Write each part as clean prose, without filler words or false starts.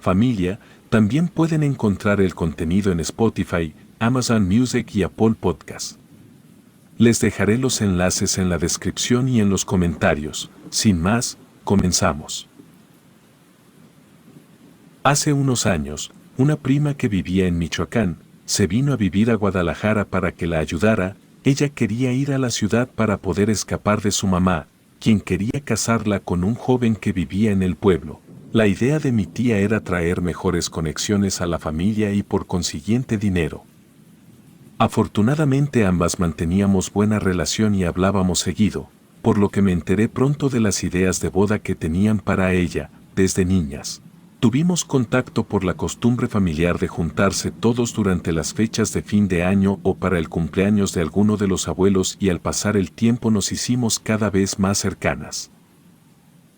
familia, también pueden encontrar el contenido en Spotify, Amazon Music y Apple Podcast. Les dejaré los enlaces en la descripción y en los comentarios. Sin más, comenzamos. Hace unos años, una prima que vivía en Michoacán, se vino a vivir a Guadalajara para que la ayudara. Ella quería ir a la ciudad para poder escapar de su mamá, quien quería casarla con un joven que vivía en el pueblo. La idea de mi tía era traer mejores conexiones a la familia y por consiguiente dinero. Afortunadamente ambas manteníamos buena relación y hablábamos seguido, por lo que me enteré pronto de las ideas de boda que tenían para ella, desde niñas. Tuvimos contacto por la costumbre familiar de juntarse todos durante las fechas de fin de año o para el cumpleaños de alguno de los abuelos y al pasar el tiempo nos hicimos cada vez más cercanas.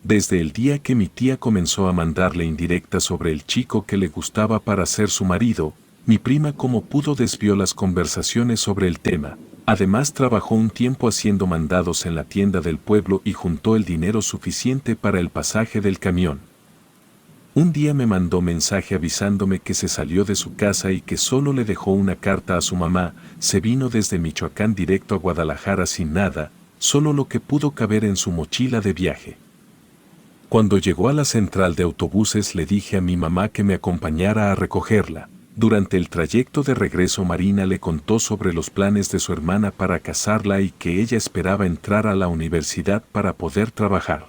Desde el día que mi tía comenzó a mandarle indirectas sobre el chico que le gustaba para ser su marido, mi prima como pudo desvió las conversaciones sobre el tema. Además trabajó un tiempo haciendo mandados en la tienda del pueblo y juntó el dinero suficiente para el pasaje del camión. Un día me mandó mensaje avisándome que se salió de su casa y que solo le dejó una carta a su mamá. Se vino desde Michoacán directo a Guadalajara sin nada, solo lo que pudo caber en su mochila de viaje. Cuando llegó a la central de autobuses le dije a mi mamá que me acompañara a recogerla. Durante el trayecto de regreso Marina le contó sobre los planes de su hermana para casarla y que ella esperaba entrar a la universidad para poder trabajar.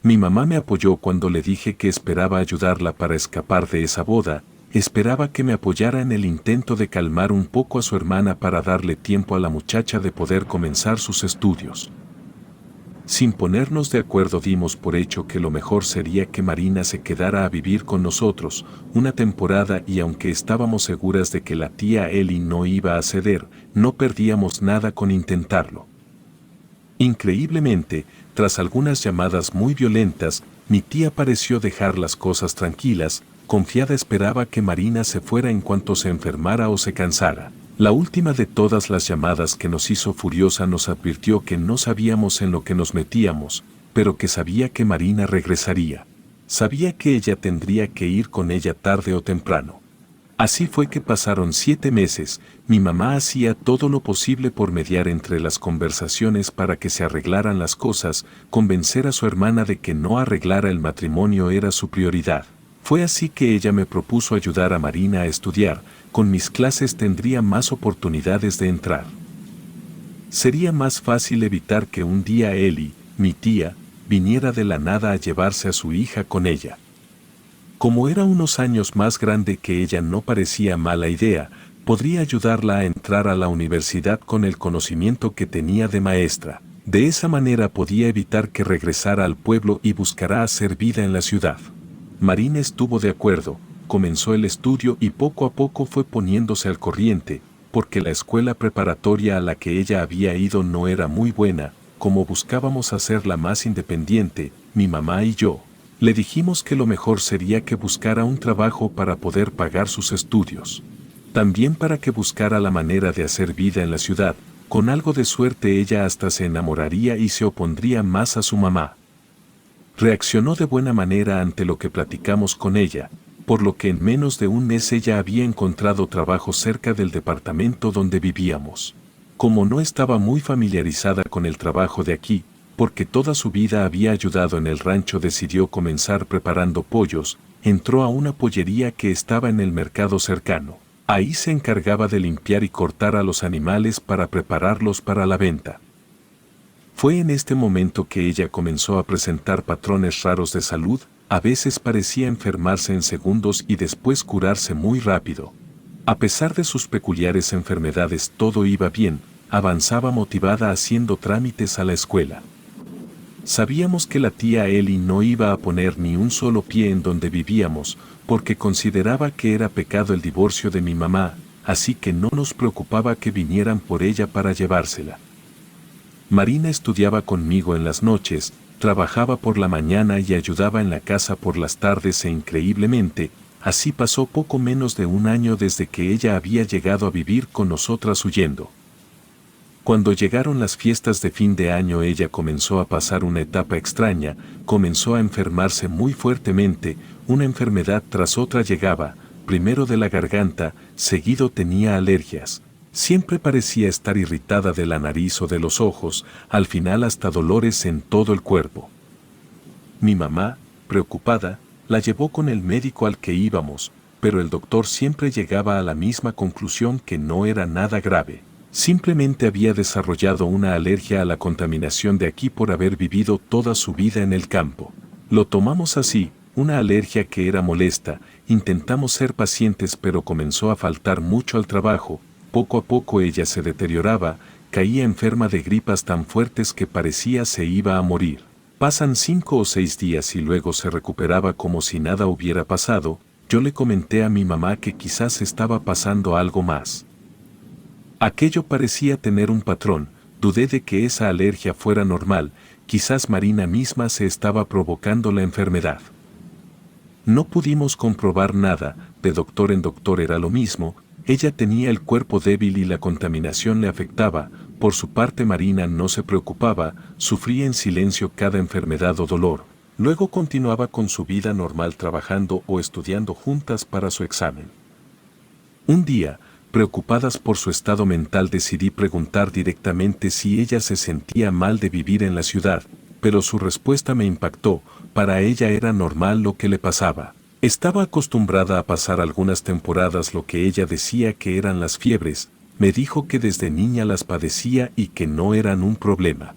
Mi mamá me apoyó cuando le dije que esperaba ayudarla para escapar de esa boda, esperaba que me apoyara en el intento de calmar un poco a su hermana para darle tiempo a la muchacha de poder comenzar sus estudios. Sin ponernos de acuerdo dimos por hecho que lo mejor sería que Marina se quedara a vivir con nosotros una temporada y aunque estábamos seguras de que la tía Eli no iba a ceder, no perdíamos nada con intentarlo. Increíblemente, tras algunas llamadas muy violentas, mi tía pareció dejar las cosas tranquilas, confiada esperaba que Marina se fuera en cuanto se enfermara o se cansara. La última de todas las llamadas que nos hizo furiosa nos advirtió que no sabíamos en lo que nos metíamos, pero que sabía que Marina regresaría. Sabía que ella tendría que ir con ella tarde o temprano. Así fue que pasaron 7 meses, mi mamá hacía todo lo posible por mediar entre las conversaciones para que se arreglaran las cosas, convencer a su hermana de que no arreglara el matrimonio era su prioridad. Fue así que ella me propuso ayudar a Marina a estudiar, con mis clases tendría más oportunidades de entrar. Sería más fácil evitar que un día Eli, mi tía, viniera de la nada a llevarse a su hija con ella. Como era unos años más grande que ella no parecía mala idea, podría ayudarla a entrar a la universidad con el conocimiento que tenía de maestra. De esa manera podía evitar que regresara al pueblo y buscara hacer vida en la ciudad. Marina estuvo de acuerdo, comenzó el estudio y poco a poco fue poniéndose al corriente, porque la escuela preparatoria a la que ella había ido no era muy buena, como buscábamos hacerla más independiente, mi mamá y yo. Le dijimos que lo mejor sería que buscara un trabajo para poder pagar sus estudios. También para que buscara la manera de hacer vida en la ciudad, con algo de suerte ella hasta se enamoraría y se opondría más a su mamá. Reaccionó de buena manera ante lo que platicamos con ella, por lo que en menos de un mes ella había encontrado trabajo cerca del departamento donde vivíamos. Como no estaba muy familiarizada con el trabajo de aquí, porque toda su vida había ayudado en el rancho, decidió comenzar preparando pollos. Entró a una pollería que estaba en el mercado cercano. Ahí se encargaba de limpiar y cortar a los animales para prepararlos para la venta. Fue en este momento que ella comenzó a presentar patrones raros de salud, a veces parecía enfermarse en segundos y después curarse muy rápido. A pesar de sus peculiares enfermedades todo iba bien, avanzaba motivada haciendo trámites a la escuela. Sabíamos que la tía Eli no iba a poner ni un solo pie en donde vivíamos, porque consideraba que era pecado el divorcio de mi mamá, así que no nos preocupaba que vinieran por ella para llevársela. Marina estudiaba conmigo en las noches, trabajaba por la mañana y ayudaba en la casa por las tardes e increíblemente, así pasó poco menos de un año desde que ella había llegado a vivir con nosotras huyendo. Cuando llegaron las fiestas de fin de año ella comenzó a pasar una etapa extraña, comenzó a enfermarse muy fuertemente, una enfermedad tras otra llegaba, primero de la garganta, seguido tenía alergias. Siempre parecía estar irritada de la nariz o de los ojos, al final hasta dolores en todo el cuerpo. Mi mamá, preocupada, la llevó con el médico al que íbamos, pero el doctor siempre llegaba a la misma conclusión que no era nada grave. Simplemente había desarrollado una alergia a la contaminación de aquí por haber vivido toda su vida en el campo. Lo tomamos así, una alergia que era molesta, intentamos ser pacientes pero comenzó a faltar mucho al trabajo, poco a poco ella se deterioraba, caía enferma de gripas tan fuertes que parecía se iba a morir. Pasan 5 o 6 días y luego se recuperaba como si nada hubiera pasado. Yo le comenté a mi mamá que quizás estaba pasando algo más. Aquello parecía tener un patrón, dudé de que esa alergia fuera normal, quizás Marina misma se estaba provocando la enfermedad. No pudimos comprobar nada, de doctor en doctor era lo mismo, ella tenía el cuerpo débil y la contaminación le afectaba, por su parte Marina no se preocupaba, sufría en silencio cada enfermedad o dolor, luego continuaba con su vida normal trabajando o estudiando juntas para su examen. Un día, preocupadas por su estado mental decidí preguntar directamente si ella se sentía mal de vivir en la ciudad, pero su respuesta me impactó, para ella era normal lo que le pasaba. Estaba acostumbrada a pasar algunas temporadas lo que ella decía que eran las fiebres, me dijo que desde niña las padecía y que no eran un problema.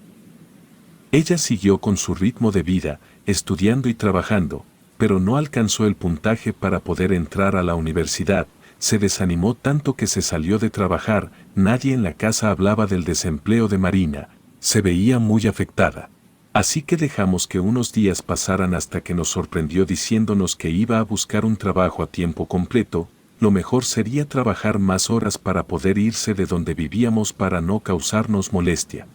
Ella siguió con su ritmo de vida, estudiando y trabajando, pero no alcanzó el puntaje para poder entrar a la universidad, se desanimó tanto que se salió de trabajar, nadie en la casa hablaba del desempleo de Marina, se veía muy afectada. Así que dejamos que unos días pasaran hasta que nos sorprendió diciéndonos que iba a buscar un trabajo a tiempo completo, lo mejor sería trabajar más horas para poder irse de donde vivíamos para no causarnos molestia.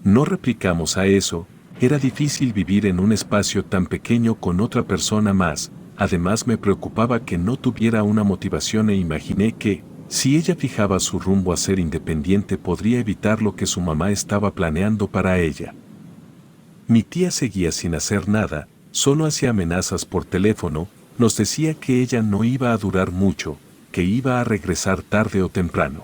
No replicamos a eso, era difícil vivir en un espacio tan pequeño con otra persona más, además me preocupaba que no tuviera una motivación e imaginé que, si ella fijaba su rumbo a ser independiente podría evitar lo que su mamá estaba planeando para ella. Mi tía seguía sin hacer nada, solo hacía amenazas por teléfono, nos decía que ella no iba a durar mucho, que iba a regresar tarde o temprano.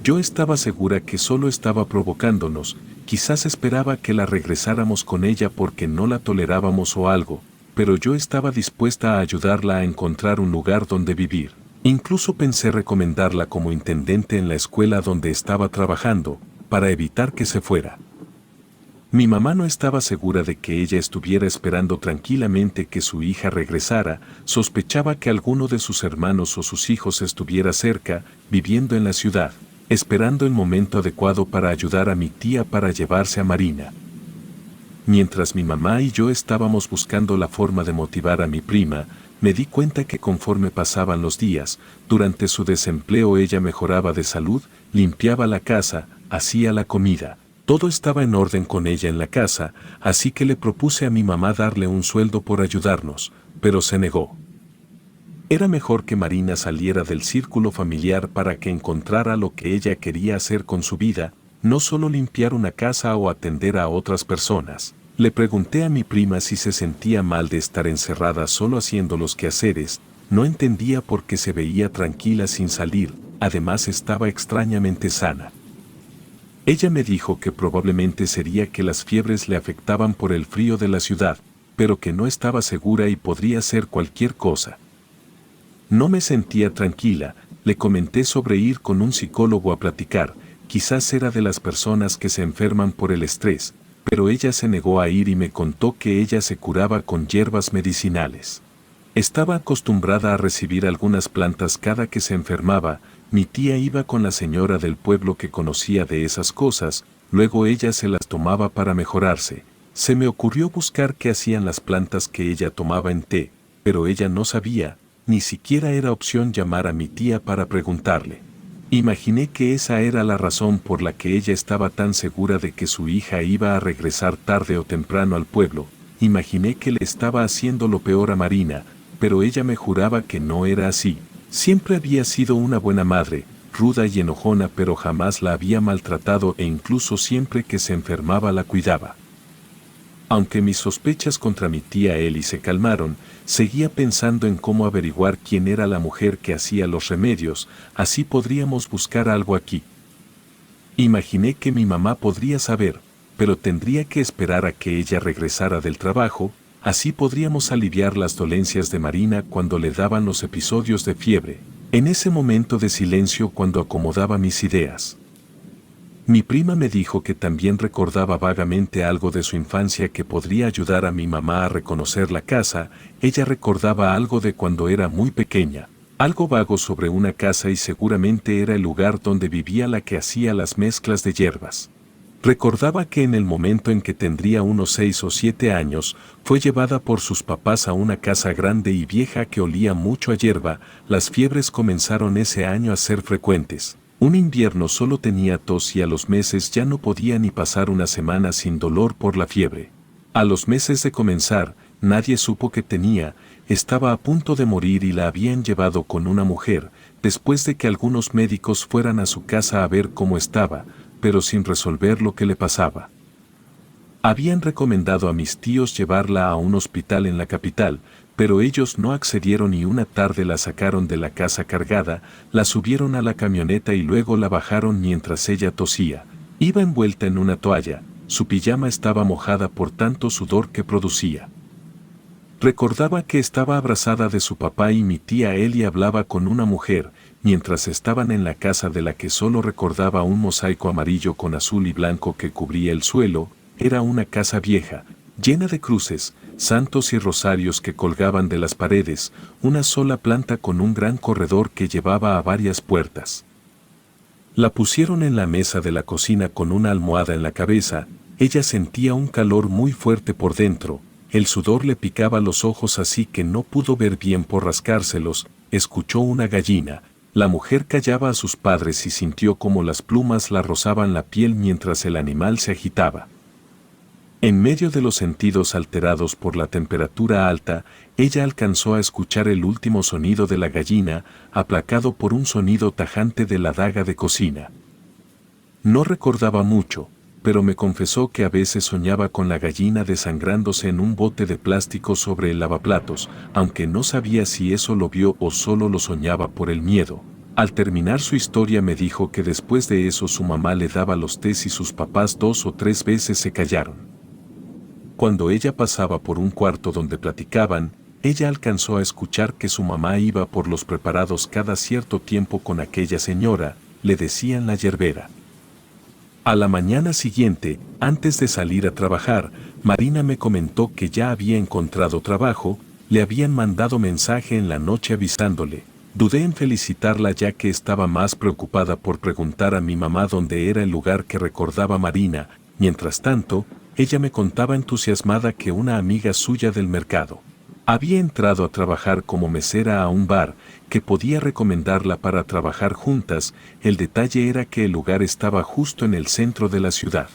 Yo estaba segura que solo estaba provocándonos, quizás esperaba que la regresáramos con ella porque no la tolerábamos o algo, pero yo estaba dispuesta a ayudarla a encontrar un lugar donde vivir. Incluso pensé recomendarla como intendente en la escuela donde estaba trabajando, para evitar que se fuera. Mi mamá no estaba segura de que ella estuviera esperando tranquilamente que su hija regresara, sospechaba que alguno de sus hermanos o sus hijos estuviera cerca, viviendo en la ciudad, esperando el momento adecuado para ayudar a mi tía para llevarse a Marina. Mientras mi mamá y yo estábamos buscando la forma de motivar a mi prima, me di cuenta que conforme pasaban los días, durante su desempleo ella mejoraba de salud, limpiaba la casa, hacía la comida. Todo estaba en orden con ella en la casa, así que le propuse a mi mamá darle un sueldo por ayudarnos, pero se negó. Era mejor que Marina saliera del círculo familiar para que encontrara lo que ella quería hacer con su vida, no solo limpiar una casa o atender a otras personas. Le pregunté a mi prima si se sentía mal de estar encerrada solo haciendo los quehaceres, no entendía por qué se veía tranquila sin salir, además estaba extrañamente sana. Ella me dijo que probablemente sería que las fiebres le afectaban por el frío de la ciudad, pero que no estaba segura y podría ser cualquier cosa. No me sentía tranquila, le comenté sobre ir con un psicólogo a platicar, quizás era de las personas que se enferman por el estrés, pero ella se negó a ir y me contó que ella se curaba con hierbas medicinales. Estaba acostumbrada a recibir algunas plantas cada que se enfermaba, mi tía iba con la señora del pueblo que conocía de esas cosas, luego ella se las tomaba para mejorarse. Se me ocurrió buscar qué hacían las plantas que ella tomaba en té, pero ella no sabía, ni siquiera era opción llamar a mi tía para preguntarle. Imaginé que esa era la razón por la que ella estaba tan segura de que su hija iba a regresar tarde o temprano al pueblo, imaginé que le estaba haciendo lo peor a Marina, pero ella me juraba que no era así. Siempre había sido una buena madre, ruda y enojona, pero jamás la había maltratado e incluso siempre que se enfermaba la cuidaba. Aunque mis sospechas contra mi tía Eli se calmaron, seguía pensando en cómo averiguar quién era la mujer que hacía los remedios, así podríamos buscar algo aquí. Imaginé que mi mamá podría saber, pero tendría que esperar a que ella regresara del trabajo, así podríamos aliviar las dolencias de Marina cuando le daban los episodios de fiebre, en ese momento de silencio cuando acomodaba mis ideas. Mi prima me dijo que también recordaba vagamente algo de su infancia que podría ayudar a mi mamá a reconocer la casa. Ella recordaba algo de cuando era muy pequeña, algo vago sobre una casa y seguramente era el lugar donde vivía la que hacía las mezclas de hierbas. Recordaba que en el momento en que tendría unos 6 o 7 años, fue llevada por sus papás a una casa grande y vieja que olía mucho a hierba. Las fiebres comenzaron ese año a ser frecuentes. Un invierno solo tenía tos y a los meses ya no podía ni pasar una semana sin dolor por la fiebre. A los meses de comenzar, nadie supo que tenía, estaba a punto de morir y la habían llevado con una mujer, después de que algunos médicos fueran a su casa a ver cómo estaba, pero sin resolver lo que le pasaba. Habían recomendado a mis tíos llevarla a un hospital en la capital, pero ellos no accedieron y una tarde la sacaron de la casa cargada, la subieron a la camioneta y luego la bajaron mientras ella tosía. Iba envuelta en una toalla, su pijama estaba mojada por tanto sudor que producía. Recordaba que estaba abrazada de su papá y mi tía Eli hablaba con una mujer, mientras estaban en la casa de la que solo recordaba un mosaico amarillo con azul y blanco que cubría el suelo. Era una casa vieja, llena de cruces, santos y rosarios que colgaban de las paredes, una sola planta con un gran corredor que llevaba a varias puertas. La pusieron en la mesa de la cocina con una almohada en la cabeza. Ella sentía un calor muy fuerte por dentro, el sudor le picaba los ojos así que no pudo ver bien por rascárselos. Escuchó una gallina. La mujer callaba a sus padres y sintió como las plumas la rozaban la piel mientras el animal se agitaba. En medio de los sentidos alterados por la temperatura alta, ella alcanzó a escuchar el último sonido de la gallina, aplacado por un sonido tajante de la daga de cocina. No recordaba mucho, pero me confesó que a veces soñaba con la gallina desangrándose en un bote de plástico sobre el lavaplatos, aunque no sabía si eso lo vio o solo lo soñaba por el miedo. Al terminar su historia me dijo que después de eso su mamá le daba los tés y sus papás 2 o 3 veces se callaron. Cuando ella pasaba por un cuarto donde platicaban, ella alcanzó a escuchar que su mamá iba por los preparados cada cierto tiempo con aquella señora, le decían la yerbera. A la mañana siguiente, antes de salir a trabajar, Marina me comentó que ya había encontrado trabajo, le habían mandado mensaje en la noche avisándole. Dudé en felicitarla ya que estaba más preocupada por preguntar a mi mamá dónde era el lugar que recordaba Marina. Mientras tanto, ella me contaba entusiasmada que una amiga suya del mercado había entrado a trabajar como mesera a un bar, que podía recomendarla para trabajar juntas. El detalle era que el lugar estaba justo en el centro de la ciudad.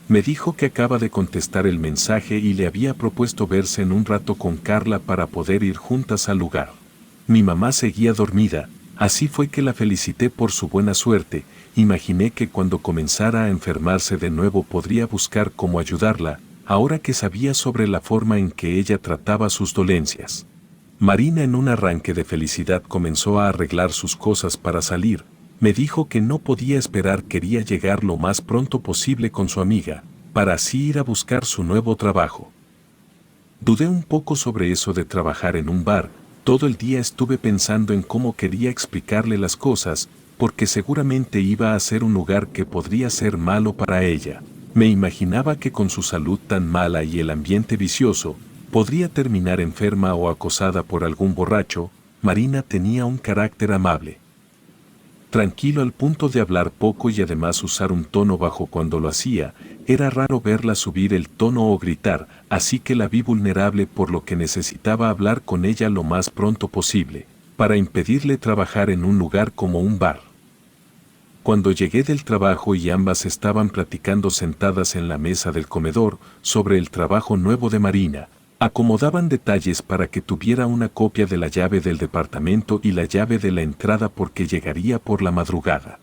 Me dijo que acaba de contestar el mensaje y le había propuesto verse en un rato con Carla para poder ir juntas al lugar. Mi mamá seguía dormida, así fue que la felicité por su buena suerte. Imaginé que cuando comenzara a enfermarse de nuevo podría buscar cómo ayudarla, ahora que sabía sobre la forma en que ella trataba sus dolencias. Marina, en un arranque de felicidad, comenzó a arreglar sus cosas para salir. Me dijo que no podía esperar, quería llegar lo más pronto posible con su amiga, para así ir a buscar su nuevo trabajo. Dudé un poco sobre eso de trabajar en un bar. Todo el día estuve pensando en cómo quería explicarle las cosas, porque seguramente iba a ser un lugar que podría ser malo para ella. Me imaginaba que con su salud tan mala y el ambiente vicioso, podría terminar enferma o acosada por algún borracho. Marina tenía un carácter amable, tranquilo al punto de hablar poco y además usar un tono bajo cuando lo hacía. Era raro verla subir el tono o gritar, así que la vi vulnerable, por lo que necesitaba hablar con ella lo más pronto posible, para impedirle trabajar en un lugar como un bar. Cuando llegué del trabajo y ambas estaban platicando sentadas en la mesa del comedor sobre el trabajo nuevo de Marina, Acomodaban detalles para que tuviera una copia de la llave del departamento y la llave de la entrada porque llegaría por la madrugada.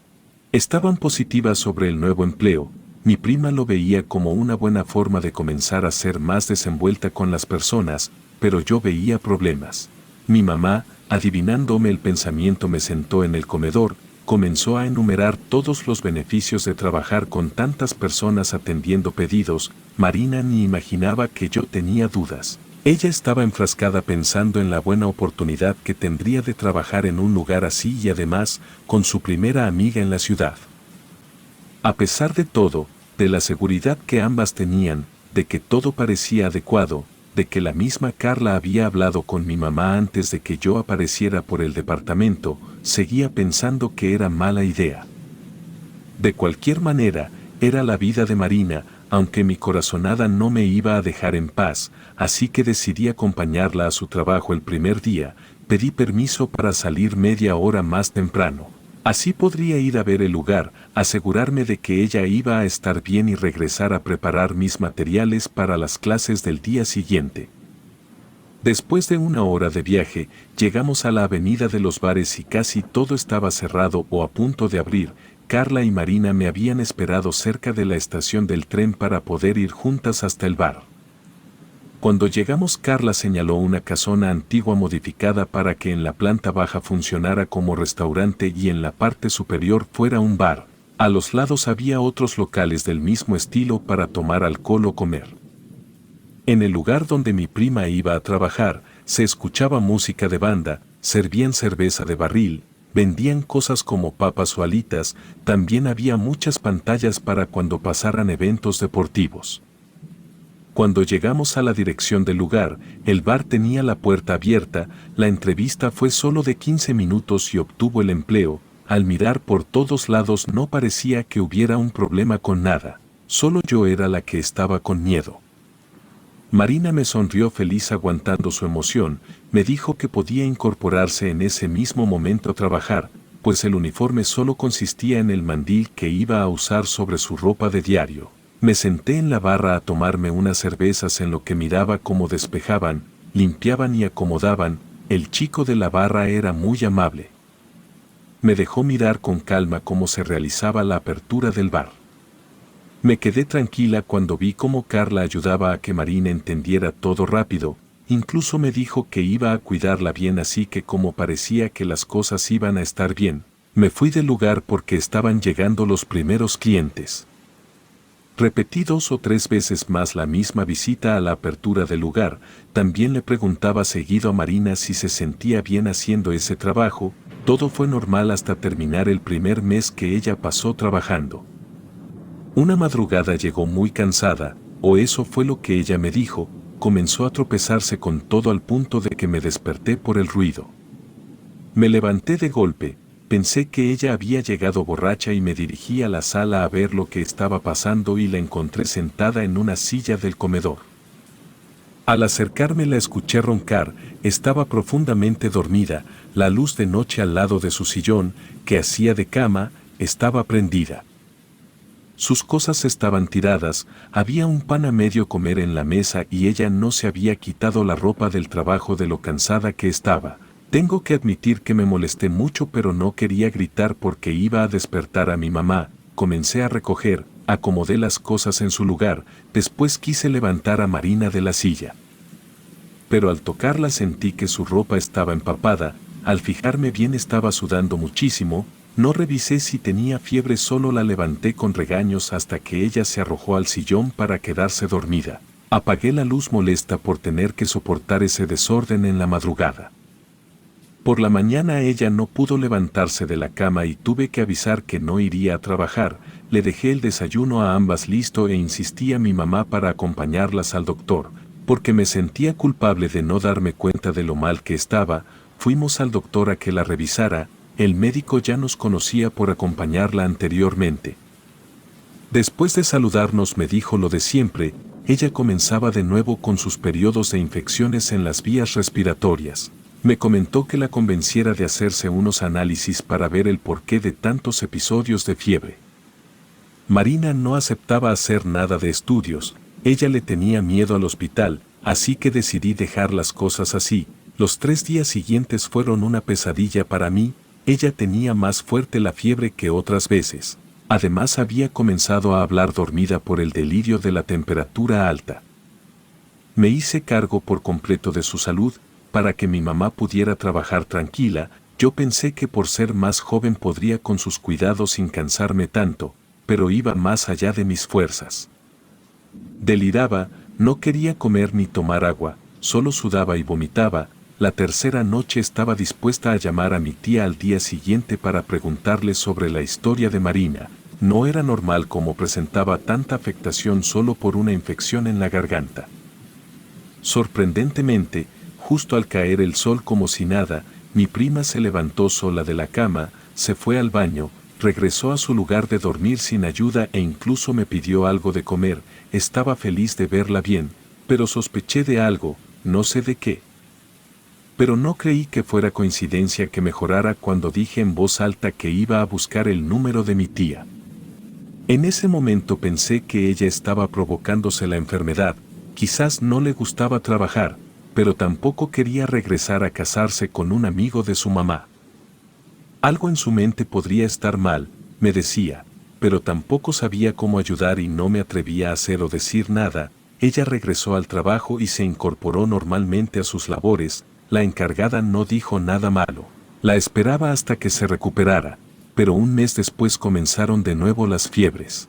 Estaban positivas sobre el nuevo empleo. Mi prima lo veía como una buena forma de comenzar a ser más desenvuelta con las personas, pero yo veía problemas. Mi mamá, adivinándome el pensamiento, me sentó en el comedor, comenzó a enumerar todos los beneficios de trabajar con tantas personas atendiendo pedidos. Marina ni imaginaba que yo tenía dudas. Ella estaba enfrascada pensando en la buena oportunidad que tendría de trabajar en un lugar así y además con su primera amiga en la ciudad. A pesar de todo, de la seguridad que ambas tenían, de que todo parecía adecuado, de que la misma Carla había hablado con mi mamá antes de que yo apareciera por el departamento, seguía pensando que era mala idea. De cualquier manera, era la vida de Marina, aunque mi corazonada no me iba a dejar en paz, así que decidí acompañarla a su trabajo el primer día. Pedí permiso para salir media hora más temprano. Así podría ir a ver el lugar, asegurarme de que ella iba a estar bien y regresar a preparar mis materiales para las clases del día siguiente. Después de una hora de viaje, llegamos a la avenida de los bares y casi todo estaba cerrado o a punto de abrir. Carla y Marina me habían esperado cerca de la estación del tren para poder ir juntas hasta el bar. Cuando llegamos, Carla señaló una casona antigua modificada para que en la planta baja funcionara como restaurante y en la parte superior fuera un bar. A los lados había otros locales del mismo estilo para tomar alcohol o comer. En el lugar donde mi prima iba a trabajar, se escuchaba música de banda, servían cerveza de barril, vendían cosas como papas o alitas, también había muchas pantallas para cuando pasaran eventos deportivos. Cuando llegamos a la dirección del lugar, el bar tenía la puerta abierta. La entrevista fue solo de 15 minutos y obtuvo el empleo. Al mirar por todos lados no parecía que hubiera un problema con nada, solo yo era la que estaba con miedo. Marina me sonrió feliz aguantando su emoción, me dijo que podía incorporarse en ese mismo momento a trabajar, pues el uniforme solo consistía en el mandil que iba a usar sobre su ropa de diario. Me senté en la barra a tomarme unas cervezas en lo que miraba cómo despejaban, limpiaban y acomodaban. El chico de la barra era muy amable. Me dejó mirar con calma cómo se realizaba la apertura del bar. Me quedé tranquila cuando vi cómo Carla ayudaba a que Marina entendiera todo rápido, incluso me dijo que iba a cuidarla bien, así que como parecía que las cosas iban a estar bien, me fui del lugar porque estaban llegando los primeros clientes. Repetí 2 o 3 veces más la misma visita a la apertura del lugar. También le preguntaba seguido a Marina si se sentía bien haciendo ese trabajo. Todo fue normal hasta terminar el primer mes que ella pasó trabajando. Una madrugada llegó muy cansada, o eso fue lo que ella me dijo, comenzó a tropezarse con todo al punto de que me desperté por el ruido. Me levanté de golpe. Pensé que ella había llegado borracha y me dirigí a la sala a ver lo que estaba pasando y la encontré sentada en una silla del comedor. Al acercarme la escuché roncar, estaba profundamente dormida, la luz de noche al lado de su sillón, que hacía de cama, estaba prendida. Sus cosas estaban tiradas, había un pan a medio comer en la mesa y ella no se había quitado la ropa del trabajo de lo cansada que estaba. Tengo que admitir que me molesté mucho, pero no quería gritar porque iba a despertar a mi mamá. Comencé a recoger, acomodé las cosas en su lugar, después quise levantar a Marina de la silla. Pero al tocarla sentí que su ropa estaba empapada, al fijarme bien estaba sudando muchísimo, no revisé si tenía fiebre, solo la levanté con regaños hasta que ella se arrojó al sillón para quedarse dormida. Apagué la luz molesta por tener que soportar ese desorden en la madrugada. Por la mañana ella no pudo levantarse de la cama y tuve que avisar que no iría a trabajar. Le dejé el desayuno a ambas listo e insistí a mi mamá para acompañarlas al doctor, porque me sentía culpable de no darme cuenta de lo mal que estaba. Fuimos al doctor a que la revisara. El médico ya nos conocía por acompañarla anteriormente. Después de saludarnos me dijo lo de siempre. Ella comenzaba de nuevo con sus periodos de infecciones en las vías respiratorias. Me comentó que la convenciera de hacerse unos análisis para ver el porqué de tantos episodios de fiebre. Marina no aceptaba hacer nada de estudios, ella le tenía miedo al hospital, así que decidí dejar las cosas así. Los 3 días siguientes fueron una pesadilla para mí. Ella tenía más fuerte la fiebre que otras veces. Además había comenzado a hablar dormida por el delirio de la temperatura alta. Me hice cargo por completo de su salud, para que mi mamá pudiera trabajar tranquila. Yo pensé que por ser más joven podría con sus cuidados sin cansarme tanto, pero iba más allá de mis fuerzas. Deliraba, no quería comer ni tomar agua, solo sudaba y vomitaba. La tercera noche estaba dispuesta a llamar a mi tía al día siguiente para preguntarle sobre la historia de Marina. No era normal cómo presentaba tanta afectación solo por una infección en la garganta. Sorprendentemente, justo al caer el sol como si nada, mi prima se levantó sola de la cama, se fue al baño, regresó a su lugar de dormir sin ayuda e incluso me pidió algo de comer. Estaba feliz de verla bien, pero sospeché de algo, no sé de qué. Pero no creí que fuera coincidencia que mejorara cuando dije en voz alta que iba a buscar el número de mi tía. En ese momento pensé que ella estaba provocándose la enfermedad, quizás no le gustaba trabajar, pero tampoco quería regresar a casarse con un amigo de su mamá. Algo en su mente podría estar mal, me decía, pero tampoco sabía cómo ayudar y no me atrevía a hacer o decir nada. Ella regresó al trabajo y se incorporó normalmente a sus labores. La encargada no dijo nada malo. La esperaba hasta que se recuperara, pero un mes después comenzaron de nuevo las fiebres.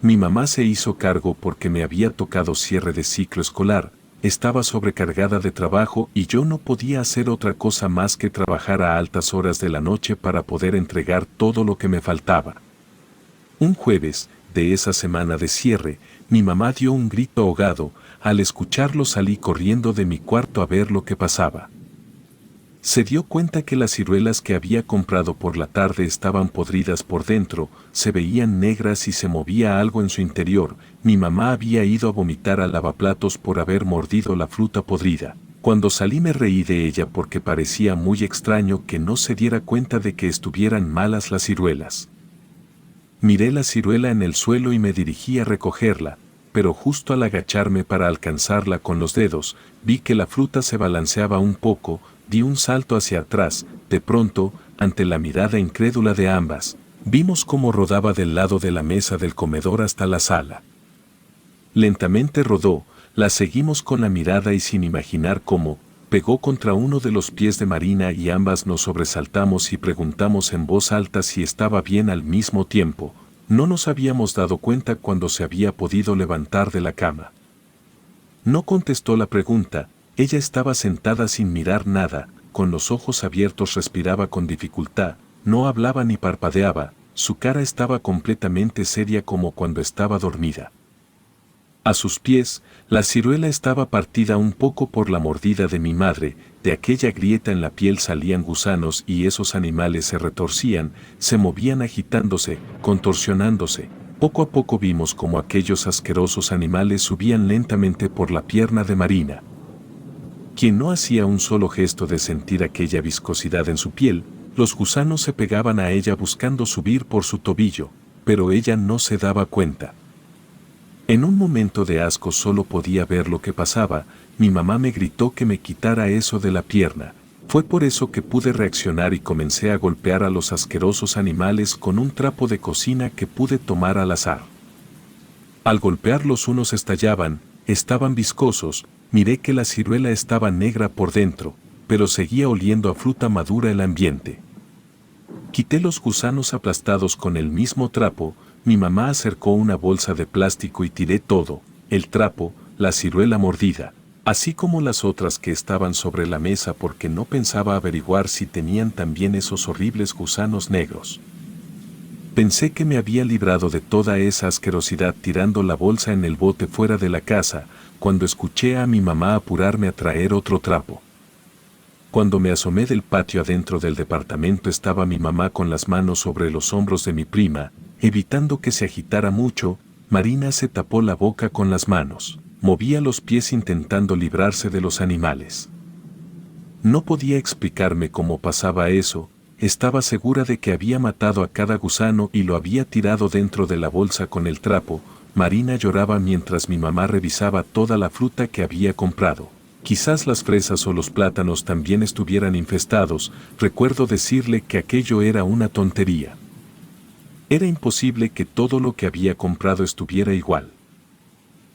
Mi mamá se hizo cargo porque me había tocado cierre de ciclo escolar, estaba sobrecargada de trabajo y yo no podía hacer otra cosa más que trabajar a altas horas de la noche para poder entregar todo lo que me faltaba. Un jueves, de esa semana de cierre, mi mamá dio un grito ahogado. Al escucharlo salí corriendo de mi cuarto a ver lo que pasaba. Se dio cuenta que las ciruelas que había comprado por la tarde estaban podridas por dentro, se veían negras y se movía algo en su interior. Mi mamá había ido a vomitar al lavaplatos por haber mordido la fruta podrida. Cuando salí me reí de ella porque parecía muy extraño que no se diera cuenta de que estuvieran malas las ciruelas. Miré la ciruela en el suelo y me dirigí a recogerla, pero justo al agacharme para alcanzarla con los dedos, vi que la fruta se balanceaba un poco. Di un salto hacia atrás. De pronto, ante la mirada incrédula de ambas, vimos cómo rodaba del lado de la mesa del comedor hasta la sala. Lentamente rodó, la seguimos con la mirada y sin imaginar cómo, pegó contra uno de los pies de Marina y ambas nos sobresaltamos y preguntamos en voz alta si estaba bien al mismo tiempo. No nos habíamos dado cuenta cuando se había podido levantar de la cama. No contestó la pregunta. Ella estaba sentada sin mirar nada, con los ojos abiertos respiraba con dificultad, no hablaba ni parpadeaba, su cara estaba completamente seria como cuando estaba dormida. A sus pies, la ciruela estaba partida un poco por la mordida de mi madre, de aquella grieta en la piel salían gusanos y esos animales se retorcían, se movían agitándose, contorsionándose. Poco a poco vimos como aquellos asquerosos animales subían lentamente por la pierna de Marina, quien no hacía un solo gesto de sentir aquella viscosidad en su piel. Los gusanos se pegaban a ella buscando subir por su tobillo, pero ella no se daba cuenta. En un momento de asco solo podía ver lo que pasaba. Mi mamá me gritó que me quitara eso de la pierna. Fue por eso que pude reaccionar y comencé a golpear a los asquerosos animales con un trapo de cocina que pude tomar al azar. Al golpearlos unos estallaban, estaban viscosos. Miré que la ciruela estaba negra por dentro, pero seguía oliendo a fruta madura el ambiente. Quité los gusanos aplastados con el mismo trapo. Mi mamá acercó una bolsa de plástico y tiré todo, el trapo, la ciruela mordida, así como las otras que estaban sobre la mesa porque no pensaba averiguar si tenían también esos horribles gusanos negros. Pensé que me había librado de toda esa asquerosidad tirando la bolsa en el bote fuera de la casa, cuando escuché a mi mamá apurarme a traer otro trapo. Cuando me asomé del patio adentro del departamento estaba mi mamá con las manos sobre los hombros de mi prima, evitando que se agitara mucho. Marina se tapó la boca con las manos, movía los pies intentando librarse de los animales. No podía explicarme cómo pasaba eso. Estaba segura de que había matado a cada gusano y lo había tirado dentro de la bolsa con el trapo. Marina lloraba mientras mi mamá revisaba toda la fruta que había comprado. Quizás las fresas o los plátanos también estuvieran infestados. Recuerdo decirle que aquello era una tontería. Era imposible que todo lo que había comprado estuviera igual.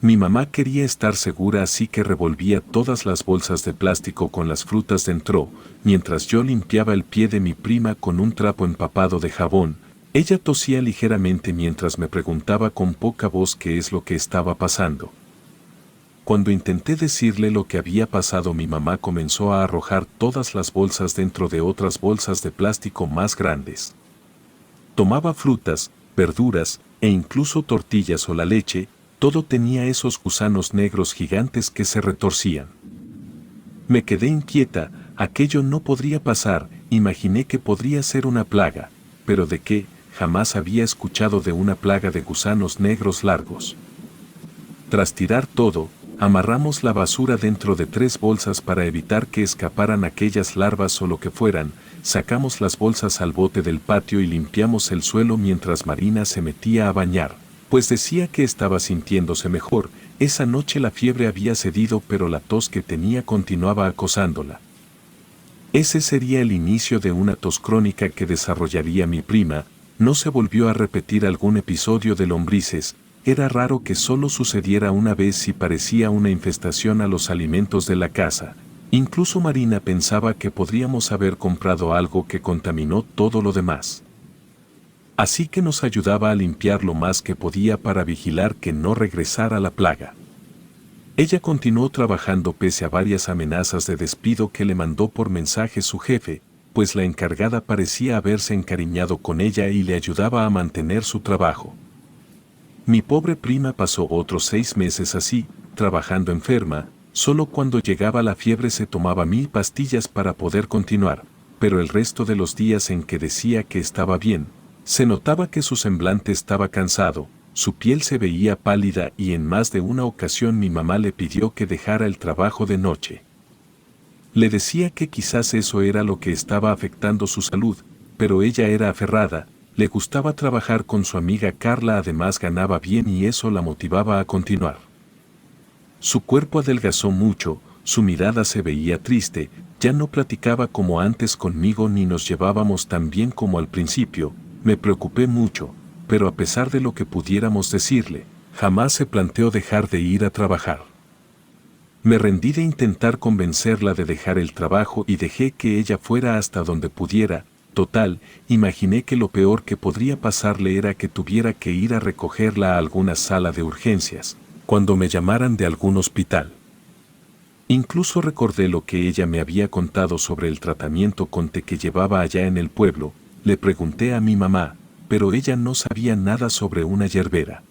Mi mamá quería estar segura, así que revolvía todas las bolsas de plástico con las frutas dentro, mientras yo limpiaba el pie de mi prima con un trapo empapado de jabón. Ella tosía ligeramente mientras me preguntaba con poca voz qué es lo que estaba pasando. Cuando intenté decirle lo que había pasado, mi mamá comenzó a arrojar todas las bolsas dentro de otras bolsas de plástico más grandes. Tomaba frutas, verduras e incluso tortillas o la leche. Todo tenía esos gusanos negros gigantes que se retorcían. Me quedé inquieta, aquello no podría pasar, imaginé que podría ser una plaga, pero ¿de qué? Jamás había escuchado de una plaga de gusanos negros largos. Tras tirar todo, amarramos la basura dentro de 3 bolsas para evitar que escaparan aquellas larvas o lo que fueran, sacamos las bolsas al bote del patio y limpiamos el suelo mientras Marina se metía a bañar. Pues decía que estaba sintiéndose mejor. Esa noche la fiebre había cedido, pero la tos que tenía continuaba acosándola. Ese sería el inicio de una tos crónica que desarrollaría mi prima. No se volvió a repetir algún episodio de lombrices. Era raro que solo sucediera una vez y parecía una infestación a los alimentos de la casa. Incluso Marina pensaba que podríamos haber comprado algo que contaminó todo lo demás. Así que nos ayudaba a limpiar lo más que podía para vigilar que no regresara la plaga. Ella continuó trabajando pese a varias amenazas de despido que le mandó por mensaje su jefe, pues la encargada parecía haberse encariñado con ella y le ayudaba a mantener su trabajo. Mi pobre prima pasó otros 6 meses así, trabajando enferma. Solo cuando llegaba la fiebre se tomaba 1000 pastillas para poder continuar, pero el resto de los días en que decía que estaba bien, se notaba que su semblante estaba cansado, su piel se veía pálida y en más de una ocasión mi mamá le pidió que dejara el trabajo de noche. Le decía que quizás eso era lo que estaba afectando su salud, pero ella era aferrada, le gustaba trabajar con su amiga Carla, además ganaba bien y eso la motivaba a continuar. Su cuerpo adelgazó mucho, su mirada se veía triste, ya no platicaba como antes conmigo ni nos llevábamos tan bien como al principio. Me preocupé mucho, pero a pesar de lo que pudiéramos decirle, jamás se planteó dejar de ir a trabajar. Me rendí de intentar convencerla de dejar el trabajo y dejé que ella fuera hasta donde pudiera. Total, imaginé que lo peor que podría pasarle era que tuviera que ir a recogerla a alguna sala de urgencias, cuando me llamaran de algún hospital. Incluso recordé lo que ella me había contado sobre el tratamiento con té que llevaba allá en el pueblo. Le pregunté a mi mamá, pero ella no sabía nada sobre una yerbera.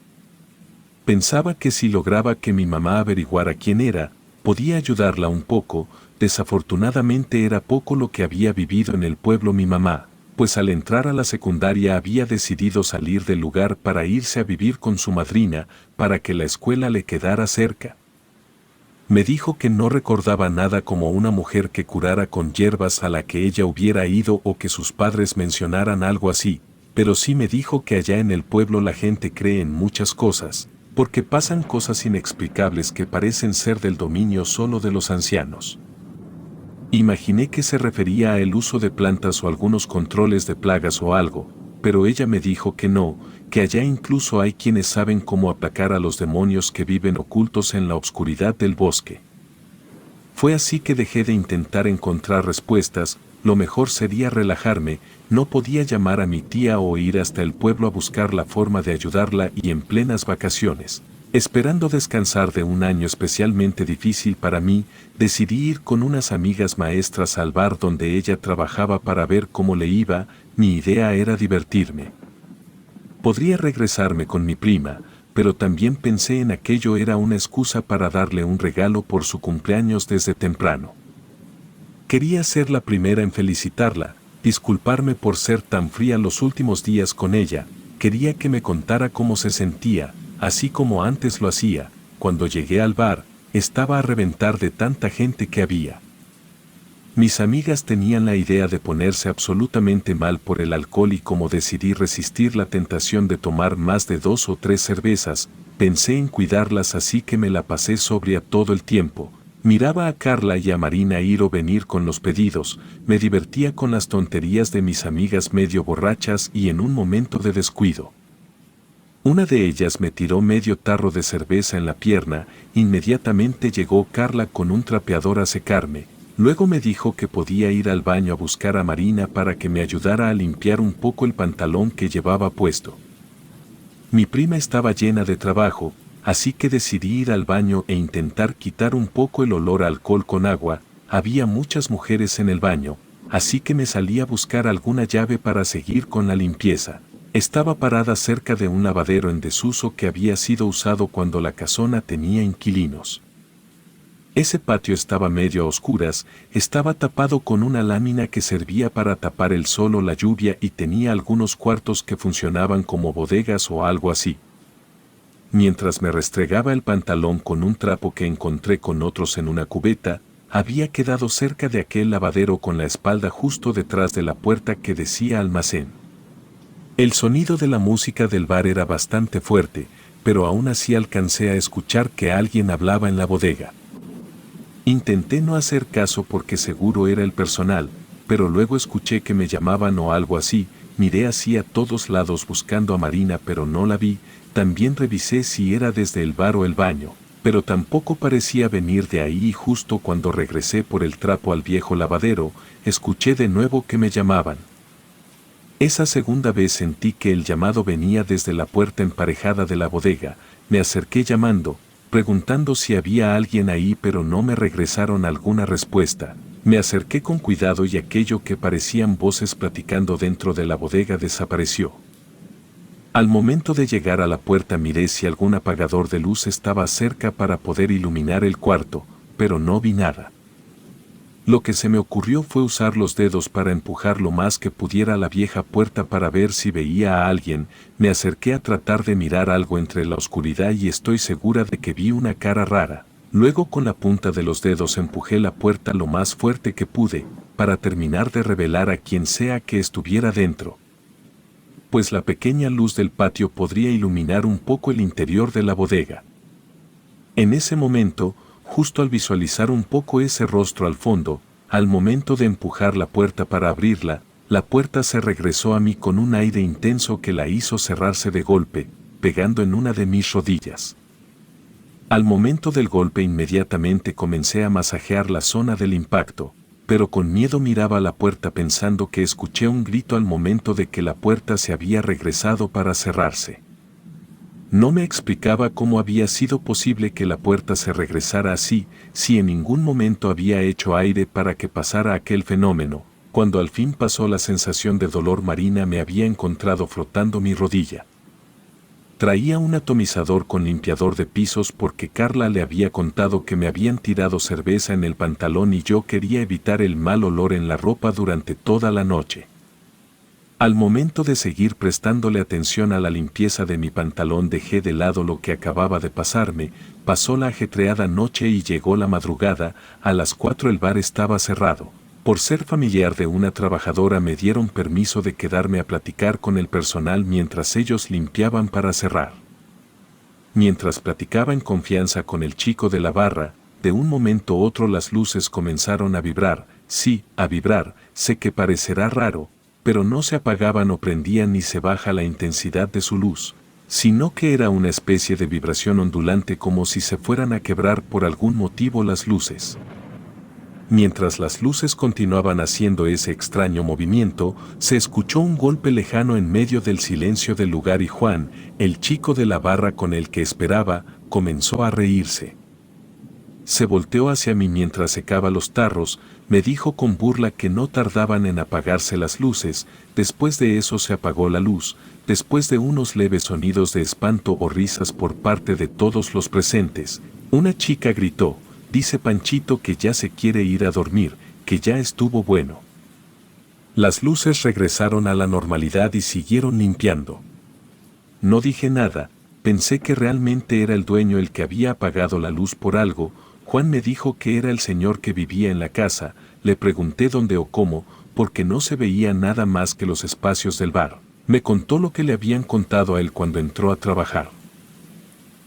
Pensaba que si lograba que mi mamá averiguara quién era, podía ayudarla un poco. Desafortunadamente era poco lo que había vivido en el pueblo mi mamá, pues al entrar a la secundaria había decidido salir del lugar para irse a vivir con su madrina, para que la escuela le quedara cerca. Me dijo que no recordaba nada como una mujer que curara con hierbas a la que ella hubiera ido o que sus padres mencionaran algo así, pero sí me dijo que allá en el pueblo la gente cree en muchas cosas, porque pasan cosas inexplicables que parecen ser del dominio solo de los ancianos. Imaginé que se refería al uso de plantas o algunos controles de plagas o algo, pero ella me dijo que no, que allá incluso hay quienes saben cómo aplacar a los demonios que viven ocultos en la oscuridad del bosque. Fue así que dejé de intentar encontrar respuestas. Lo mejor sería relajarme. No podía llamar a mi tía o ir hasta el pueblo a buscar la forma de ayudarla, y en plenas vacaciones, esperando descansar de un año especialmente difícil para mí, decidí ir con unas amigas maestras al bar donde ella trabajaba para ver cómo le iba. Mi idea era divertirme. Podría regresarme con mi prima, pero también pensé en aquello era una excusa para darle un regalo por su cumpleaños desde temprano. Quería ser la primera en felicitarla, disculparme por ser tan fría los últimos días con ella. Quería que me contara cómo se sentía, así como antes lo hacía. Cuando llegué al bar, estaba a reventar de tanta gente que había. Mis amigas tenían la idea de ponerse absolutamente mal por el alcohol, y como decidí resistir la tentación de tomar más de 2 o 3 cervezas, pensé en cuidarlas, así que me la pasé sobria todo el tiempo. Miraba a Carla y a Marina ir o venir con los pedidos, me divertía con las tonterías de mis amigas medio borrachas y en un momento de descuido. Una de ellas me tiró medio tarro de cerveza en la pierna, inmediatamente llegó Carla con un trapeador a secarme, luego me dijo que podía ir al baño a buscar a Marina para que me ayudara a limpiar un poco el pantalón que llevaba puesto. Mi prima estaba llena de trabajo, así que decidí ir al baño e intentar quitar un poco el olor a alcohol con agua. Había muchas mujeres en el baño, así que me salí a buscar alguna llave para seguir con la limpieza. Estaba parada cerca de un lavadero en desuso que había sido usado cuando la casona tenía inquilinos. Ese patio estaba medio a oscuras, estaba tapado con una lámina que servía para tapar el sol o la lluvia y tenía algunos cuartos que funcionaban como bodegas o algo así. Mientras me restregaba el pantalón con un trapo que encontré con otros en una cubeta, había quedado cerca de aquel lavadero con la espalda justo detrás de la puerta que decía almacén. El sonido de la música del bar era bastante fuerte, pero aún así alcancé a escuchar que alguien hablaba en la bodega. Intenté no hacer caso porque seguro era el personal, pero luego escuché que me llamaban o algo así. Miré así a todos lados buscando a Marina, pero no la vi. También revisé si era desde el bar o el baño, pero tampoco parecía venir de ahí, y justo cuando regresé por el trapo al viejo lavadero, escuché de nuevo que me llamaban. Esa segunda vez sentí que el llamado venía desde la puerta emparejada de la bodega. Me acerqué llamando, preguntando si había alguien ahí, pero no me regresaron alguna respuesta. Me acerqué con cuidado y aquello que parecían voces platicando dentro de la bodega desapareció. Al momento de llegar a la puerta miré si algún apagador de luz estaba cerca para poder iluminar el cuarto, pero no vi nada. Lo que se me ocurrió fue usar los dedos para empujar lo más que pudiera la vieja puerta para ver si veía a alguien. Me acerqué a tratar de mirar algo entre la oscuridad y estoy segura de que vi una cara rara. Luego con la punta de los dedos empujé la puerta lo más fuerte que pude, para terminar de revelar a quien sea que estuviera dentro. Pues la pequeña luz del patio podría iluminar un poco el interior de la bodega. En ese momento, justo al visualizar un poco ese rostro al fondo, al momento de empujar la puerta para abrirla, la puerta se regresó a mí con un aire intenso que la hizo cerrarse de golpe, pegando en una de mis rodillas. Al momento del golpe inmediatamente comencé a masajear la zona del impacto, pero con miedo miraba la puerta pensando que escuché un grito al momento de que la puerta se había regresado para cerrarse. No me explicaba cómo había sido posible que la puerta se regresara así, si en ningún momento había hecho aire para que pasara aquel fenómeno. Cuando al fin pasó la sensación de dolor, Marina me había encontrado frotando mi rodilla. Traía un atomizador con limpiador de pisos porque Carla le había contado que me habían tirado cerveza en el pantalón y yo quería evitar el mal olor en la ropa durante toda la noche. Al momento de seguir prestándole atención a la limpieza de mi pantalón, dejé de lado lo que acababa de pasarme. Pasó la ajetreada noche y llegó la madrugada. A las 4 el bar estaba cerrado. Por ser familiar de una trabajadora me dieron permiso de quedarme a platicar con el personal mientras ellos limpiaban para cerrar. Mientras platicaba en confianza con el chico de la barra, de un momento a otro las luces comenzaron a vibrar. Sí, a vibrar. Sé que parecerá raro, pero no se apagaban o prendían ni se baja la intensidad de su luz, sino que era una especie de vibración ondulante como si se fueran a quebrar por algún motivo las luces. Mientras las luces continuaban haciendo ese extraño movimiento, se escuchó un golpe lejano en medio del silencio del lugar y Juan, el chico de la barra con el que esperaba, comenzó a reírse. Se volteó hacia mí mientras secaba los tarros, me dijo con burla que no tardaban en apagarse las luces. Después de eso se apagó la luz, después de unos leves sonidos de espanto o risas por parte de todos los presentes. Una chica gritó: «Dice Panchito que ya se quiere ir a dormir, que ya estuvo bueno». Las luces regresaron a la normalidad y siguieron limpiando. No dije nada, pensé que realmente era el dueño el que había apagado la luz por algo. Juan me dijo que era el señor que vivía en la casa. Le pregunté dónde o cómo, porque no se veía nada más que los espacios del bar. Me contó lo que le habían contado a él cuando entró a trabajar.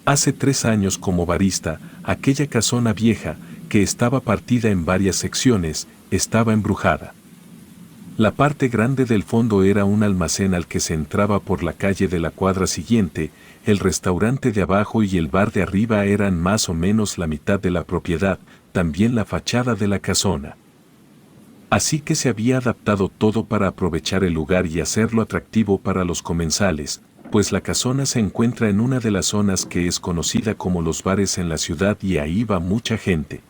Hace 3 años como barista, aquella casona vieja, que estaba partida en varias secciones, estaba embrujada. La parte grande del fondo era un almacén al que se entraba por la calle de la cuadra siguiente, el restaurante de abajo y el bar de arriba eran más o menos la mitad de la propiedad, también la fachada de la casona. Así que se había adaptado todo para aprovechar el lugar y hacerlo atractivo para los comensales, pues la casona se encuentra en una de las zonas que es conocida como los bares en la ciudad y ahí va mucha gente.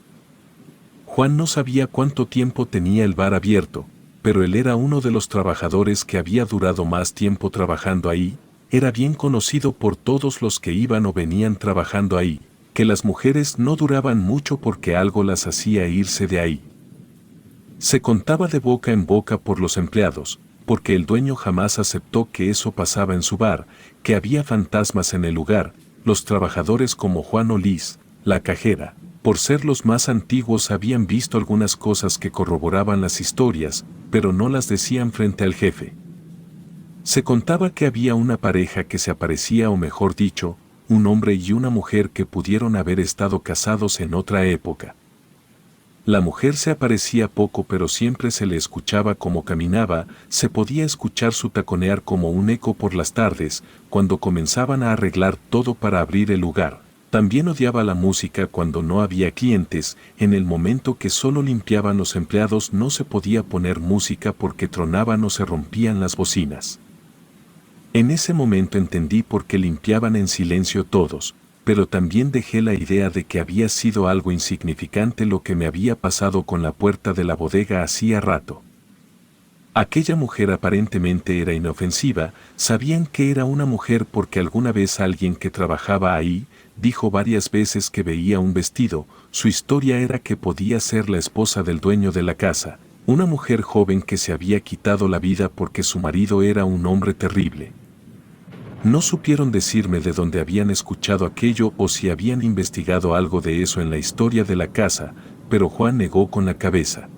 Juan no sabía cuánto tiempo tenía el bar abierto, pero él era uno de los trabajadores que había durado más tiempo trabajando ahí, era bien conocido por todos los que iban o venían trabajando ahí, que las mujeres no duraban mucho porque algo las hacía irse de ahí. Se contaba de boca en boca por los empleados, porque el dueño jamás aceptó que eso pasaba en su bar, que había fantasmas en el lugar, los trabajadores como Juan o Liz, la cajera, por ser los más antiguos habían visto algunas cosas que corroboraban las historias, pero no las decían frente al jefe. Se contaba que había una pareja que se aparecía o mejor dicho, un hombre y una mujer que pudieron haber estado casados en otra época. La mujer se aparecía poco pero siempre se le escuchaba como caminaba, se podía escuchar su taconear como un eco por las tardes, cuando comenzaban a arreglar todo para abrir el lugar. También odiaba la música cuando no había clientes, en el momento que solo limpiaban los empleados no se podía poner música porque tronaban o se rompían las bocinas. En ese momento entendí por qué limpiaban en silencio todos, pero también dejé la idea de que había sido algo insignificante lo que me había pasado con la puerta de la bodega hacía rato. Aquella mujer aparentemente era inofensiva, sabían que era una mujer porque alguna vez alguien que trabajaba ahí, dijo varias veces que veía un vestido, su historia era que podía ser la esposa del dueño de la casa, una mujer joven que se había quitado la vida porque su marido era un hombre terrible. No supieron decirme de dónde habían escuchado aquello o si habían investigado algo de eso en la historia de la casa, pero Juan negó con la cabeza.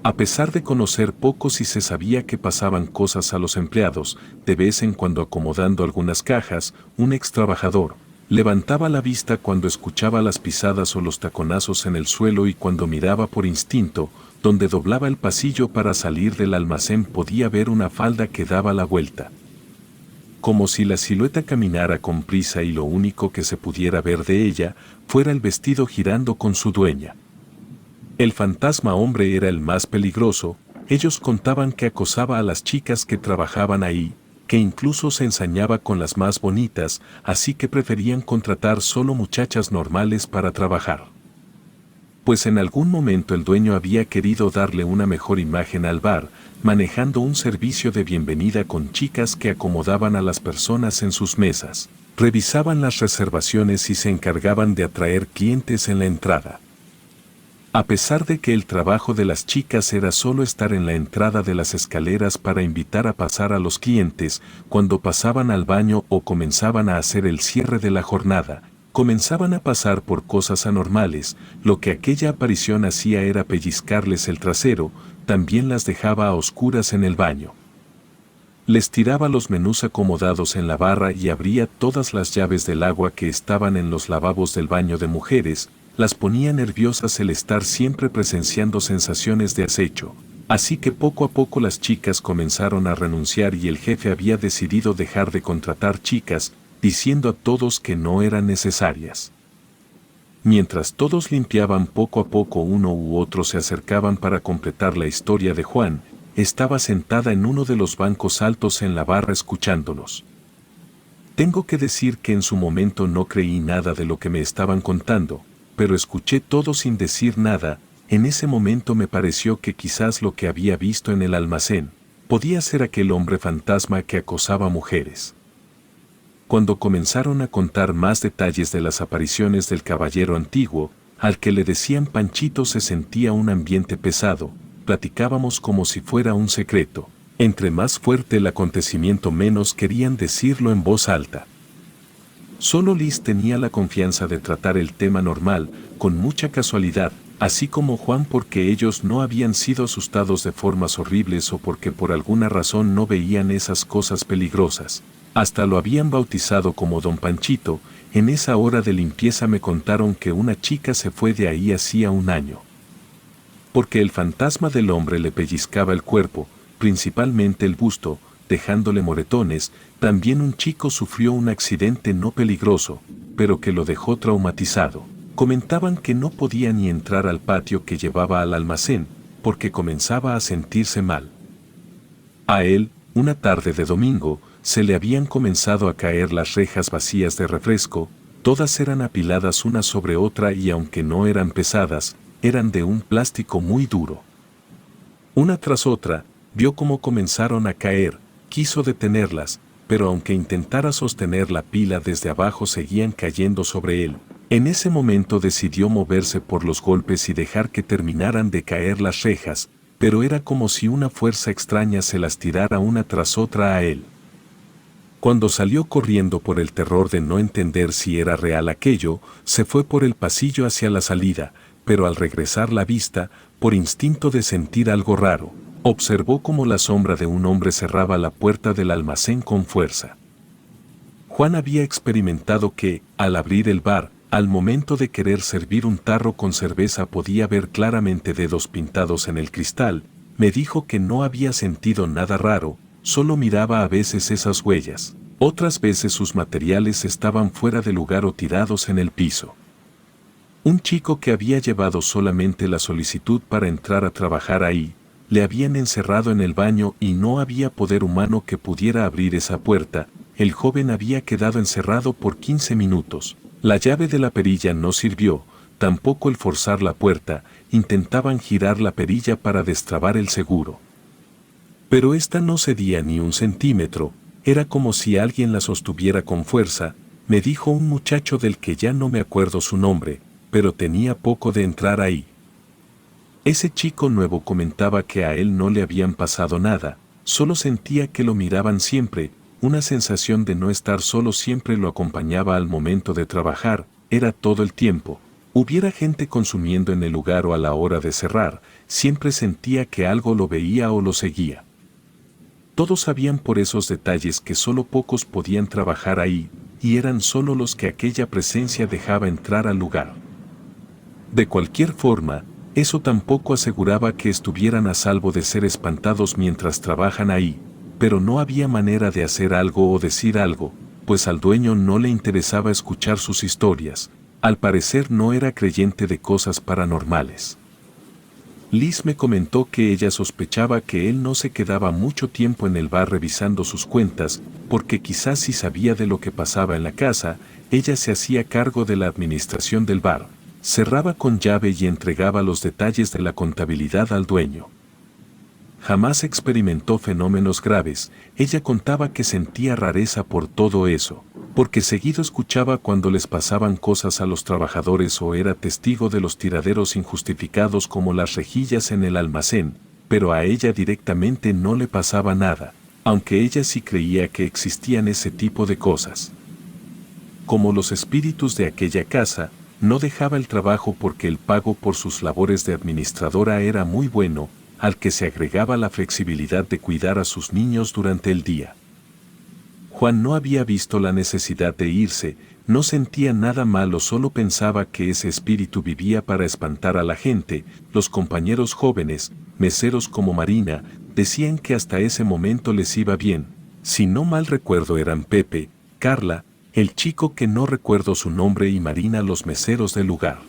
A pesar de conocer poco si se sabía que pasaban cosas a los empleados, de vez en cuando acomodando algunas cajas, un ex trabajador levantaba la vista cuando escuchaba las pisadas o los taconazos en el suelo y cuando miraba por instinto, donde doblaba el pasillo para salir del almacén podía ver una falda que daba la vuelta. Como si la silueta caminara con prisa y lo único que se pudiera ver de ella fuera el vestido girando con su dueña. El fantasma hombre era el más peligroso, ellos contaban que acosaba a las chicas que trabajaban ahí, que incluso se ensañaba con las más bonitas, así que preferían contratar solo muchachas normales para trabajar. Pues en algún momento el dueño había querido darle una mejor imagen al bar, manejando un servicio de bienvenida con chicas que acomodaban a las personas en sus mesas, revisaban las reservaciones y se encargaban de atraer clientes en la entrada. A pesar de que el trabajo de las chicas era solo estar en la entrada de las escaleras para invitar a pasar a los clientes, cuando pasaban al baño o comenzaban a hacer el cierre de la jornada, comenzaban a pasar por cosas anormales, lo que aquella aparición hacía era pellizcarles el trasero, también las dejaba a oscuras en el baño. Les tiraba los menús acomodados en la barra y abría todas las llaves del agua que estaban en los lavabos del baño de mujeres, las ponía nerviosas el estar siempre presenciando sensaciones de acecho, así que poco a poco las chicas comenzaron a renunciar y el jefe había decidido dejar de contratar chicas, diciendo a todos que no eran necesarias. Mientras todos limpiaban poco a poco uno u otro se acercaban para completar la historia de Juan, estaba sentada en uno de los bancos altos en la barra escuchándonos. Tengo que decir que en su momento no creí nada de lo que me estaban contando, pero escuché todo sin decir nada. En ese momento me pareció que quizás lo que había visto en el almacén podía ser aquel hombre fantasma que acosaba mujeres. Cuando comenzaron a contar más detalles de las apariciones del caballero antiguo, al que le decían Panchito, se sentía un ambiente pesado, platicábamos como si fuera un secreto. Entre más fuerte el acontecimiento menos querían decirlo en voz alta. Solo Liz tenía la confianza de tratar el tema normal, con mucha casualidad, así como Juan, porque ellos no habían sido asustados de formas horribles o porque por alguna razón no veían esas cosas peligrosas. Hasta lo habían bautizado como Don Panchito. En esa hora de limpieza me contaron que una chica se fue de ahí hacía un año. Porque el fantasma del hombre le pellizcaba el cuerpo, principalmente el busto, dejándole moretones. También un chico sufrió un accidente no peligroso, pero que lo dejó traumatizado. Comentaban que no podía ni entrar al patio que llevaba al almacén, porque comenzaba a sentirse mal. A él, una tarde de domingo, se le habían comenzado a caer las rejas vacías de refresco. Todas eran apiladas una sobre otra y aunque no eran pesadas, eran de un plástico muy duro. Una tras otra, vio cómo comenzaron a caer, quiso detenerlas, pero aunque intentara sostener la pila desde abajo seguían cayendo sobre él. En ese momento decidió moverse por los golpes y dejar que terminaran de caer las rejas, pero era como si una fuerza extraña se las tirara una tras otra a él. Cuando salió corriendo por el terror de no entender si era real aquello, se fue por el pasillo hacia la salida, pero al regresar la vista, por instinto de sentir algo raro, observó cómo la sombra de un hombre cerraba la puerta del almacén con fuerza. Juan había experimentado que, al abrir el bar, al momento de querer servir un tarro con cerveza podía ver claramente dedos pintados en el cristal. Me dijo que no había sentido nada raro, solo miraba a veces esas huellas. Otras veces sus materiales estaban fuera de lugar o tirados en el piso. Un chico que había llevado solamente la solicitud para entrar a trabajar ahí, le habían encerrado en el baño y no había poder humano que pudiera abrir esa puerta. El joven había quedado encerrado por 15 minutos. La llave de la perilla no sirvió, tampoco el forzar la puerta. Intentaban girar la perilla para destrabar el seguro. Pero esta no cedía ni un centímetro, era como si alguien la sostuviera con fuerza. Me dijo un muchacho del que ya no me acuerdo su nombre, pero tenía poco de entrar ahí. Ese chico nuevo comentaba que a él no le habían pasado nada, solo sentía que lo miraban siempre. Una sensación de no estar solo siempre lo acompañaba al momento de trabajar, era todo el tiempo. Hubiera gente consumiendo en el lugar o a la hora de cerrar, siempre sentía que algo lo veía o lo seguía. Todos sabían por esos detalles que solo pocos podían trabajar ahí, y eran solo los que aquella presencia dejaba entrar al lugar. De cualquier forma, eso tampoco aseguraba que estuvieran a salvo de ser espantados mientras trabajan ahí. Pero no había manera de hacer algo o decir algo, pues al dueño no le interesaba escuchar sus historias. Al parecer no era creyente de cosas paranormales. Liz me comentó que ella sospechaba que él no se quedaba mucho tiempo en el bar revisando sus cuentas, porque quizás si sabía de lo que pasaba en la casa, ella se hacía cargo de la administración del bar, cerraba con llave y entregaba los detalles de la contabilidad al dueño. Jamás experimentó fenómenos graves. Ella contaba que sentía rareza por todo eso, porque seguido escuchaba cuando les pasaban cosas a los trabajadores o era testigo de los tiraderos injustificados como las rejillas en el almacén, pero a ella directamente no le pasaba nada, aunque ella sí creía que existían ese tipo de cosas. Como los espíritus de aquella casa, no dejaba el trabajo porque el pago por sus labores de administradora era muy bueno, al que se agregaba la flexibilidad de cuidar a sus niños durante el día. Juan no había visto la necesidad de irse, no sentía nada malo, solo pensaba que ese espíritu vivía para espantar a la gente. Los compañeros jóvenes, meseros como Marina, decían que hasta ese momento les iba bien. Si no mal recuerdo eran Pepe, Carla, el chico que no recuerdo su nombre y Marina los meseros del lugar.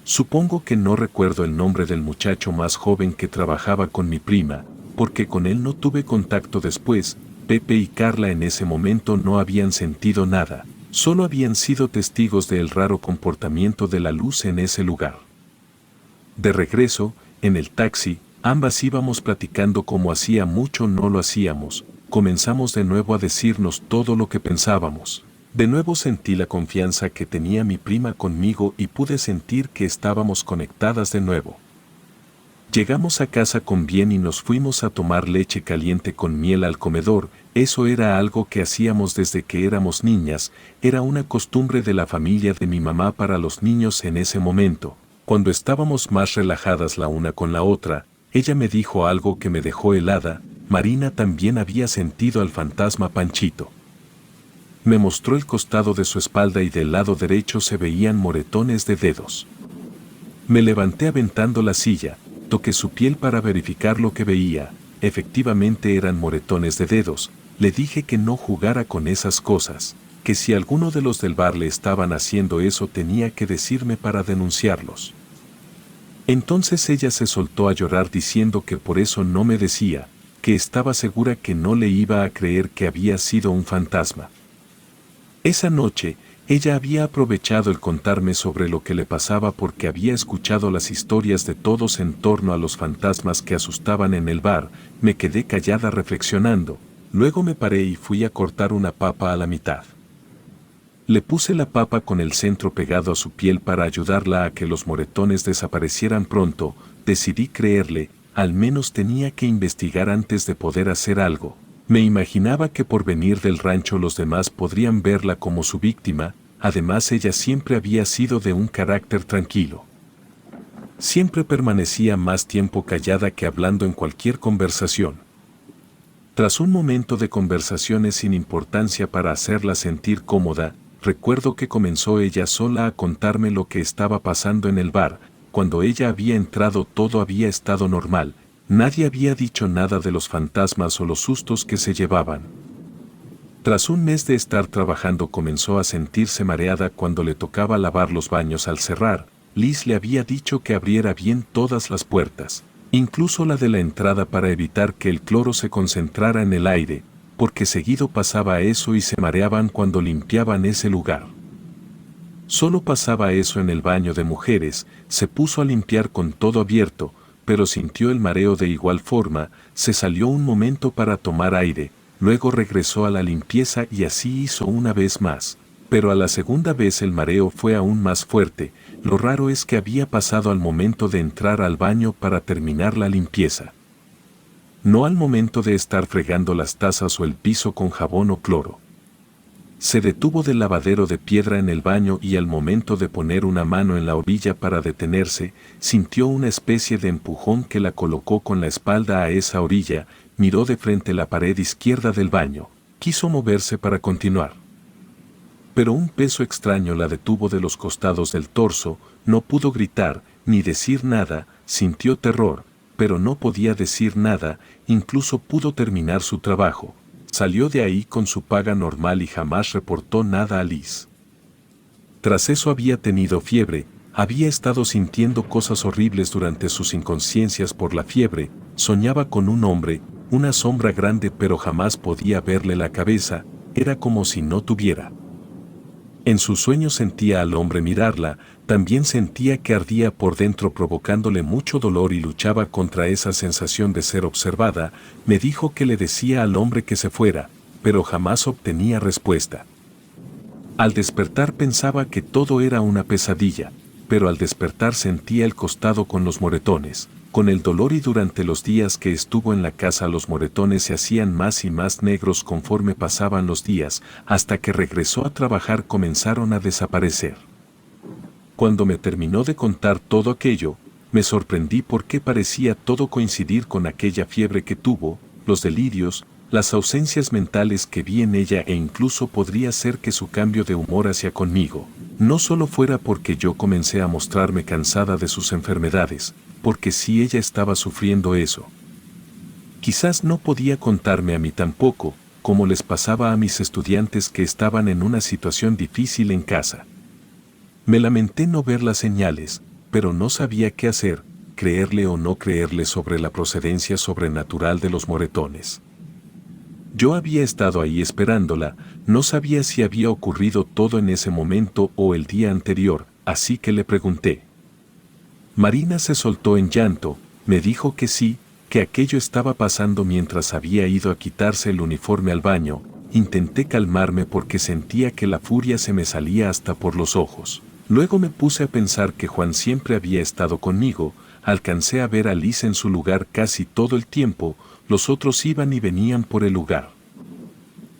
Supongo que no recuerdo el nombre del muchacho más joven que trabajaba con mi prima, porque con él no tuve contacto después. Pepe y Carla en ese momento no habían sentido nada, solo habían sido testigos del raro comportamiento de la luz en ese lugar. De regreso, en el taxi, ambas íbamos platicando como hacía mucho no lo hacíamos. Comenzamos de nuevo a decirnos todo lo que pensábamos. De nuevo sentí la confianza que tenía mi prima conmigo y pude sentir que estábamos conectadas de nuevo. Llegamos a casa con bien y nos fuimos a tomar leche caliente con miel al comedor. Eso era algo que hacíamos desde que éramos niñas, era una costumbre de la familia de mi mamá para los niños en ese momento. Cuando estábamos más relajadas la una con la otra, ella me dijo algo que me dejó helada. Marina también había sentido al fantasma Panchito. Me mostró el costado de su espalda y del lado derecho se veían moretones de dedos. Me levanté aventando la silla, toqué su piel para verificar lo que veía. Efectivamente eran moretones de dedos. Le dije que no jugara con esas cosas, que si alguno de los del bar le estaban haciendo eso tenía que decirme para denunciarlos. Entonces ella se soltó a llorar diciendo que por eso no me decía, que estaba segura que no le iba a creer que había sido un fantasma. Esa noche, ella había aprovechado el contarme sobre lo que le pasaba porque había escuchado las historias de todos en torno a los fantasmas que asustaban en el bar. Me quedé callada reflexionando, luego me paré y fui a cortar una papa a la mitad. Le puse la papa con el centro pegado a su piel para ayudarla a que los moretones desaparecieran pronto. Decidí creerle, al menos tenía que investigar antes de poder hacer algo. Me imaginaba que por venir del rancho los demás podrían verla como su víctima, además ella siempre había sido de un carácter tranquilo. Siempre permanecía más tiempo callada que hablando en cualquier conversación. Tras un momento de conversaciones sin importancia para hacerla sentir cómoda, recuerdo que comenzó ella sola a contarme lo que estaba pasando en el bar. Cuando ella había entrado todo había estado normal. Nadie había dicho nada de los fantasmas o los sustos que se llevaban. Tras un mes de estar trabajando comenzó a sentirse mareada cuando le tocaba lavar los baños al cerrar. Liz le había dicho que abriera bien todas las puertas, incluso la de la entrada para evitar que el cloro se concentrara en el aire, porque seguido pasaba eso y se mareaban cuando limpiaban ese lugar. Solo pasaba eso en el baño de mujeres. Se puso a limpiar con todo abierto, pero sintió el mareo de igual forma. Se salió un momento para tomar aire, luego regresó a la limpieza y así hizo una vez más, pero a la segunda vez el mareo fue aún más fuerte. Lo raro es que había pasado al momento de entrar al baño para terminar la limpieza, no al momento de estar fregando las tazas o el piso con jabón o cloro. Se detuvo del lavadero de piedra en el baño y al momento de poner una mano en la orilla para detenerse, sintió una especie de empujón que la colocó con la espalda a esa orilla. Miró de frente la pared izquierda del baño, quiso moverse para continuar. Pero un peso extraño la detuvo de los costados del torso. No pudo gritar, ni decir nada. Sintió terror, pero no podía decir nada. Incluso pudo terminar su trabajo. Salió de ahí con su paga normal y jamás reportó nada a Liz. Tras eso había tenido fiebre, había estado sintiendo cosas horribles durante sus inconsciencias por la fiebre. Soñaba con un hombre, una sombra grande, pero jamás podía verle la cabeza. Era como si no tuviera. En sus sueños sentía al hombre mirarla. También sentía que ardía por dentro provocándole mucho dolor y luchaba contra esa sensación de ser observada. Me dijo que le decía al hombre que se fuera, pero jamás obtenía respuesta. Al despertar pensaba que todo era una pesadilla, pero al despertar sentía el costado con los moretones, con el dolor, y durante los días que estuvo en la casa los moretones se hacían más y más negros conforme pasaban los días. Hasta que regresó a trabajar comenzaron a desaparecer. Cuando me terminó de contar todo aquello, me sorprendí porque parecía todo coincidir con aquella fiebre que tuvo, los delirios, las ausencias mentales que vi en ella, e incluso podría ser que su cambio de humor hacia conmigo no solo fuera porque yo comencé a mostrarme cansada de sus enfermedades, porque si ella estaba sufriendo eso, quizás no podía contarme a mí tampoco, como les pasaba a mis estudiantes que estaban en una situación difícil en casa. Me lamenté no ver las señales, pero no sabía qué hacer, creerle o no creerle sobre la procedencia sobrenatural de los moretones. Yo había estado ahí esperándola, no sabía si había ocurrido todo en ese momento o el día anterior, así que le pregunté. Marina se soltó en llanto, me dijo que sí, que aquello estaba pasando mientras había ido a quitarse el uniforme al baño. Intenté calmarme porque sentía que la furia se me salía hasta por los ojos. Luego me puse a pensar que Juan siempre había estado conmigo. Alcancé a ver a Liz en su lugar casi todo el tiempo. Los otros iban y venían por el lugar.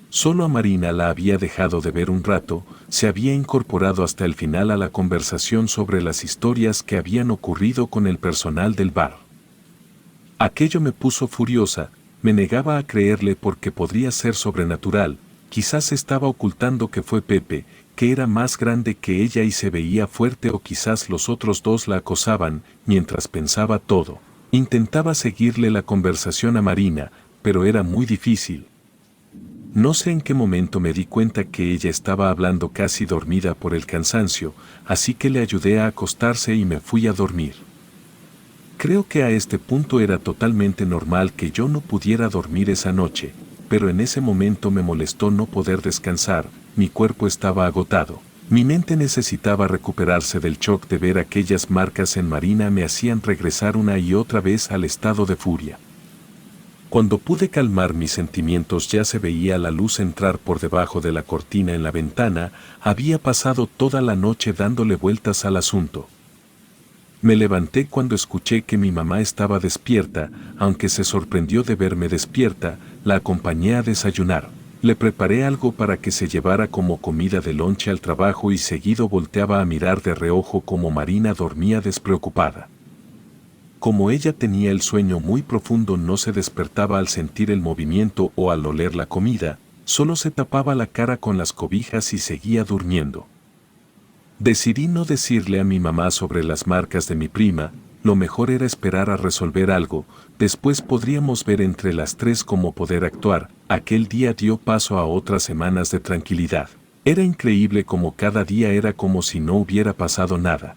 Solo a Marina la había dejado de ver un rato. Se había incorporado hasta el final a la conversación sobre las historias que habían ocurrido con el personal del bar. Aquello me puso furiosa. Me negaba a creerle porque podría ser sobrenatural, quizás estaba ocultando que fue Pepe, que era más grande que ella y se veía fuerte, o quizás los otros dos la acosaban. Mientras pensaba todo, intentaba seguirle la conversación a Marina, pero era muy difícil. No sé en qué momento me di cuenta que ella estaba hablando casi dormida por el cansancio, así que le ayudé a acostarse y me fui a dormir. Creo que a este punto era totalmente normal que yo no pudiera dormir esa noche, pero en ese momento me molestó no poder descansar. Mi cuerpo estaba agotado. Mi mente necesitaba recuperarse del shock de ver aquellas marcas en Marina, me hacían regresar una y otra vez al estado de furia. Cuando pude calmar mis sentimientos ya se veía la luz entrar por debajo de la cortina en la ventana. Había pasado toda la noche dándole vueltas al asunto. Me levanté cuando escuché que mi mamá estaba despierta, aunque se sorprendió de verme despierta. La acompañé a desayunar. Le preparé algo para que se llevara como comida de lonche al trabajo y seguido volteaba a mirar de reojo cómo Marina dormía despreocupada. Como ella tenía el sueño muy profundo, no se despertaba al sentir el movimiento o al oler la comida, solo se tapaba la cara con las cobijas y seguía durmiendo. Decidí no decirle a mi mamá sobre las marcas de mi prima. Lo mejor era esperar a resolver algo, después podríamos ver entre las tres cómo poder actuar. Aquel día dio paso a otras semanas de tranquilidad. Era increíble cómo cada día era como si no hubiera pasado nada.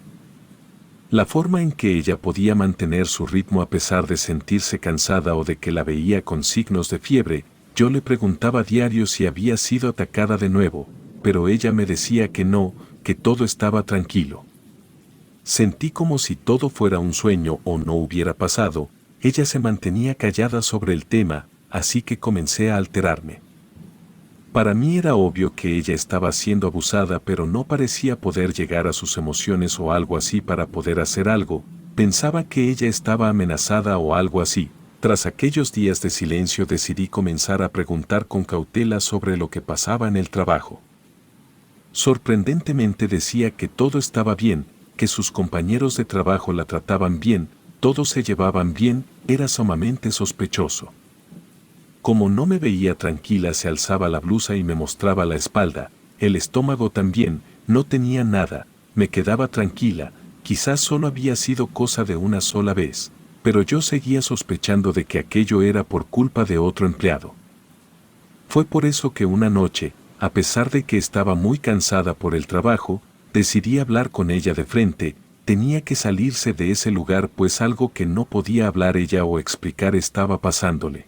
La forma en que ella podía mantener su ritmo a pesar de sentirse cansada o de que la veía con signos de fiebre. Yo le preguntaba diario si había sido atacada de nuevo, pero ella me decía que no, que todo estaba tranquilo. Sentí como si todo fuera un sueño o no hubiera pasado. Ella se mantenía callada sobre el tema, así que comencé a alterarme. Para mí era obvio que ella estaba siendo abusada, pero no parecía poder llegar a sus emociones o algo así para poder hacer algo. Pensaba que ella estaba amenazada o algo así. Tras aquellos días de silencio decidí comenzar a preguntar con cautela sobre lo que pasaba en el trabajo. Sorprendentemente decía que todo estaba bien, que sus compañeros de trabajo la trataban bien, todos se llevaban bien. Era sumamente sospechoso. Como no me veía tranquila, se alzaba la blusa y me mostraba la espalda, el estómago también. No tenía nada, me quedaba tranquila, quizás solo había sido cosa de una sola vez, pero yo seguía sospechando de que aquello era por culpa de otro empleado. Fue por eso que una noche, a pesar de que estaba muy cansada por el trabajo, decidí hablar con ella de frente. Tenía que salirse de ese lugar, pues algo que no podía hablar ella o explicar estaba pasándole.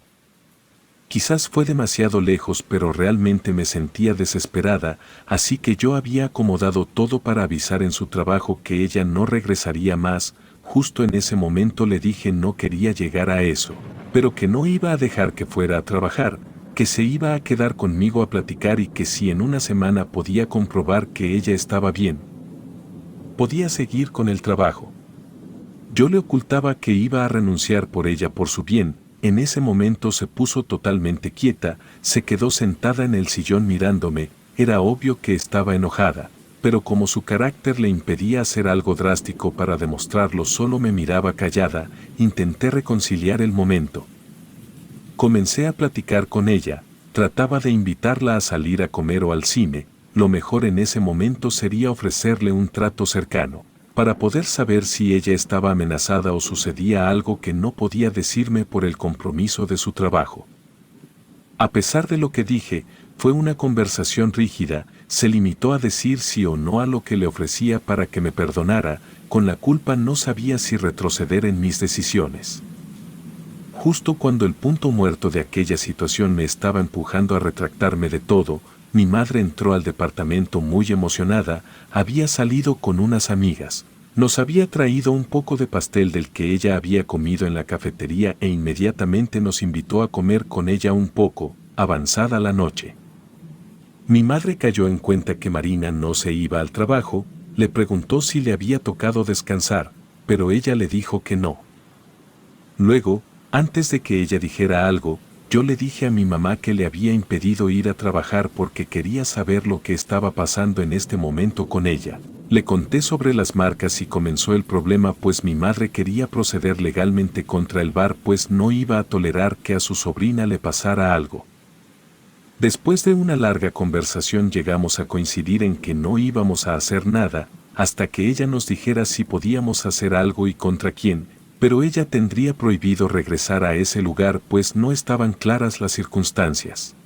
Quizás fue demasiado lejos, pero realmente me sentía desesperada, así que yo había acomodado todo para avisar en su trabajo que ella no regresaría más. Justo en ese momento le dije no quería llegar a eso, pero que no iba a dejar que fuera a trabajar, que se iba a quedar conmigo a platicar y que si en una semana podía comprobar que ella estaba bien, podía seguir con el trabajo. Yo le ocultaba que iba a renunciar por ella, por su bien. En ese momento se puso totalmente quieta, se quedó sentada en el sillón mirándome. Era obvio que estaba enojada, pero como su carácter le impedía hacer algo drástico para demostrarlo, solo me miraba callada. Intenté reconciliar el momento. Comencé a platicar con ella, trataba de invitarla a salir a comer o al cine. Lo mejor en ese momento sería ofrecerle un trato cercano, para poder saber si ella estaba amenazada o sucedía algo que no podía decirme por el compromiso de su trabajo. A pesar de lo que dije, fue una conversación rígida. Se limitó a decir sí o no a lo que le ofrecía para que me perdonara. Con la culpa no sabía si retroceder en mis decisiones. Justo cuando el punto muerto de aquella situación me estaba empujando a retractarme de todo, mi madre entró al departamento muy emocionada. Había salido con unas amigas. Nos había traído un poco de pastel del que ella había comido en la cafetería e inmediatamente nos invitó a comer con ella un poco, avanzada la noche. Mi madre cayó en cuenta que Marina no se iba al trabajo. Le preguntó si le había tocado descansar, pero ella le dijo que no. Luego, antes de que ella dijera algo, yo le dije a mi mamá que le había impedido ir a trabajar porque quería saber lo que estaba pasando en este momento con ella. Le conté sobre las marcas y comenzó el problema, pues mi madre quería proceder legalmente contra el bar, pues no iba a tolerar que a su sobrina le pasara algo. Después de una larga conversación llegamos a coincidir en que no íbamos a hacer nada, hasta que ella nos dijera si podíamos hacer algo y contra quién, pero ella tendría prohibido regresar a ese lugar pues no estaban claras las circunstancias.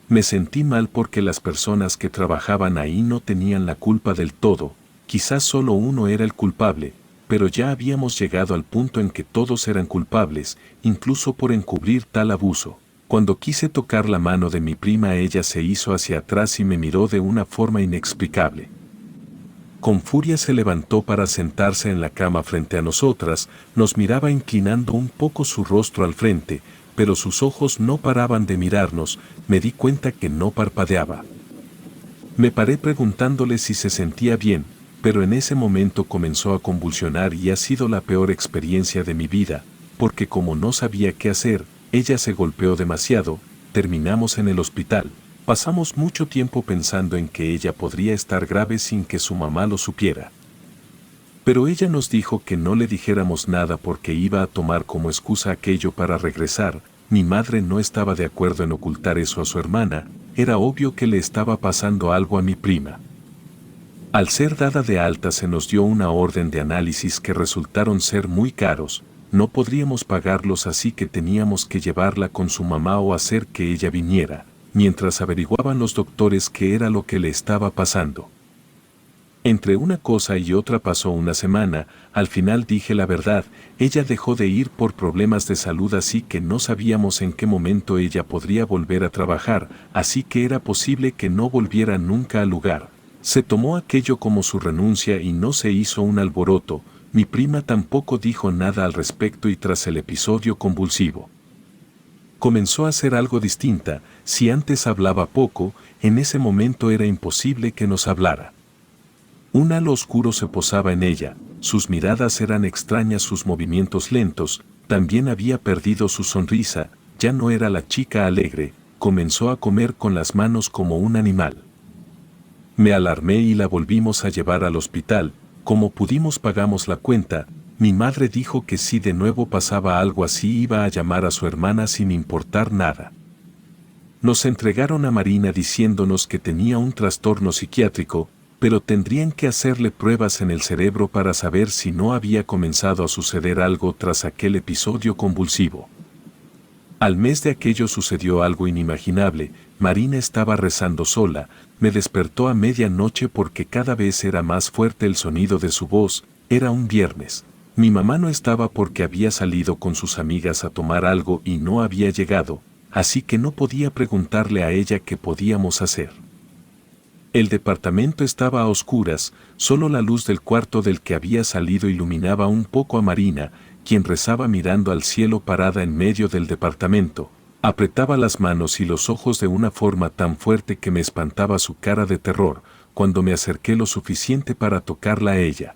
Me sentí mal porque las personas que trabajaban ahí no tenían la culpa del todo, quizás solo uno era el culpable, pero ya habíamos llegado al punto en que todos eran culpables, incluso por encubrir tal abuso. Cuando quise tocar la mano de mi prima, ella se hizo hacia atrás y me miró de una forma inexplicable. Con furia se levantó para sentarse en la cama frente a nosotras, nos miraba inclinando un poco su rostro al frente, pero sus ojos no paraban de mirarnos, me di cuenta que no parpadeaba. Me paré preguntándole si se sentía bien, pero en ese momento comenzó a convulsionar y ha sido la peor experiencia de mi vida, porque como no sabía qué hacer, ella se golpeó demasiado, terminamos en el hospital. Pasamos mucho tiempo pensando en que ella podría estar grave sin que su mamá lo supiera. Pero ella nos dijo que no le dijéramos nada porque iba a tomar como excusa aquello para regresar. Mi madre no estaba de acuerdo en ocultar eso a su hermana, era obvio que le estaba pasando algo a mi prima. Al ser dada de alta se nos dio una orden de análisis que resultaron ser muy caros, no podríamos pagarlos, así que teníamos que llevarla con su mamá o hacer que ella viniera, mientras averiguaban los doctores qué era lo que le estaba pasando. Entre una cosa y otra pasó una semana, al final dije la verdad, ella dejó de ir por problemas de salud, así que no sabíamos en qué momento ella podría volver a trabajar, así que era posible que no volviera nunca al lugar. Se tomó aquello como su renuncia y no se hizo un alboroto, mi prima tampoco dijo nada al respecto y tras el episodio convulsivo comenzó a ser algo distinta. Si antes hablaba poco, en ese momento era imposible que nos hablara. Un halo oscuro se posaba en ella, sus miradas eran extrañas, sus movimientos lentos, también había perdido su sonrisa, ya no era la chica alegre, comenzó a comer con las manos como un animal. Me alarmé y la volvimos a llevar al hospital, como pudimos pagamos la cuenta. Mi madre dijo que si de nuevo pasaba algo así iba a llamar a su hermana sin importar nada. Nos entregaron a Marina diciéndonos que tenía un trastorno psiquiátrico, pero tendrían que hacerle pruebas en el cerebro para saber si no había comenzado a suceder algo tras aquel episodio convulsivo. Al mes de aquello sucedió algo inimaginable. Marina estaba rezando sola, me despertó a medianoche porque cada vez era más fuerte el sonido de su voz. Era un viernes. Mi mamá no estaba porque había salido con sus amigas a tomar algo y no había llegado, así que no podía preguntarle a ella qué podíamos hacer. El departamento estaba a oscuras, solo la luz del cuarto del que había salido iluminaba un poco a Marina, quien rezaba mirando al cielo parada en medio del departamento. Apretaba las manos y los ojos de una forma tan fuerte que me espantaba su cara de terror. Cuando me acerqué lo suficiente para tocarla a ella,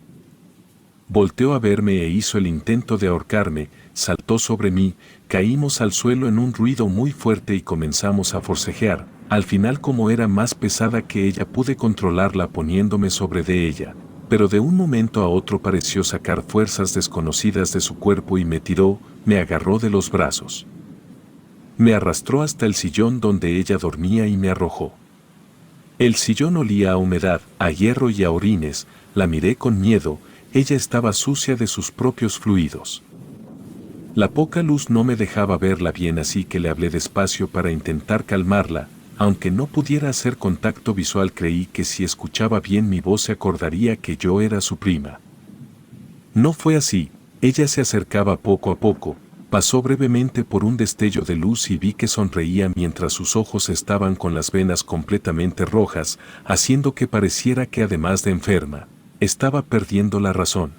volteó a verme e hizo el intento de ahorcarme, saltó sobre mí, caímos al suelo en un ruido muy fuerte y comenzamos a forcejear. Al final, como era más pesada que ella, pude controlarla poniéndome sobre de ella, pero de un momento a otro pareció sacar fuerzas desconocidas de su cuerpo y me tiró, me agarró de los brazos. Me arrastró hasta el sillón donde ella dormía y me arrojó. El sillón olía a humedad, a hierro y a orines. La miré con miedo. Ella estaba sucia de sus propios fluidos. La poca luz no me dejaba verla bien, así que le hablé despacio para intentar calmarla. Aunque no pudiera hacer contacto visual, creí que si escuchaba bien mi voz se acordaría que yo era su prima. No fue así. Ella se acercaba poco a poco, pasó brevemente por un destello de luz y vi que sonreía mientras sus ojos estaban con las venas completamente rojas, haciendo que pareciera que además de enferma, estaba perdiendo la razón.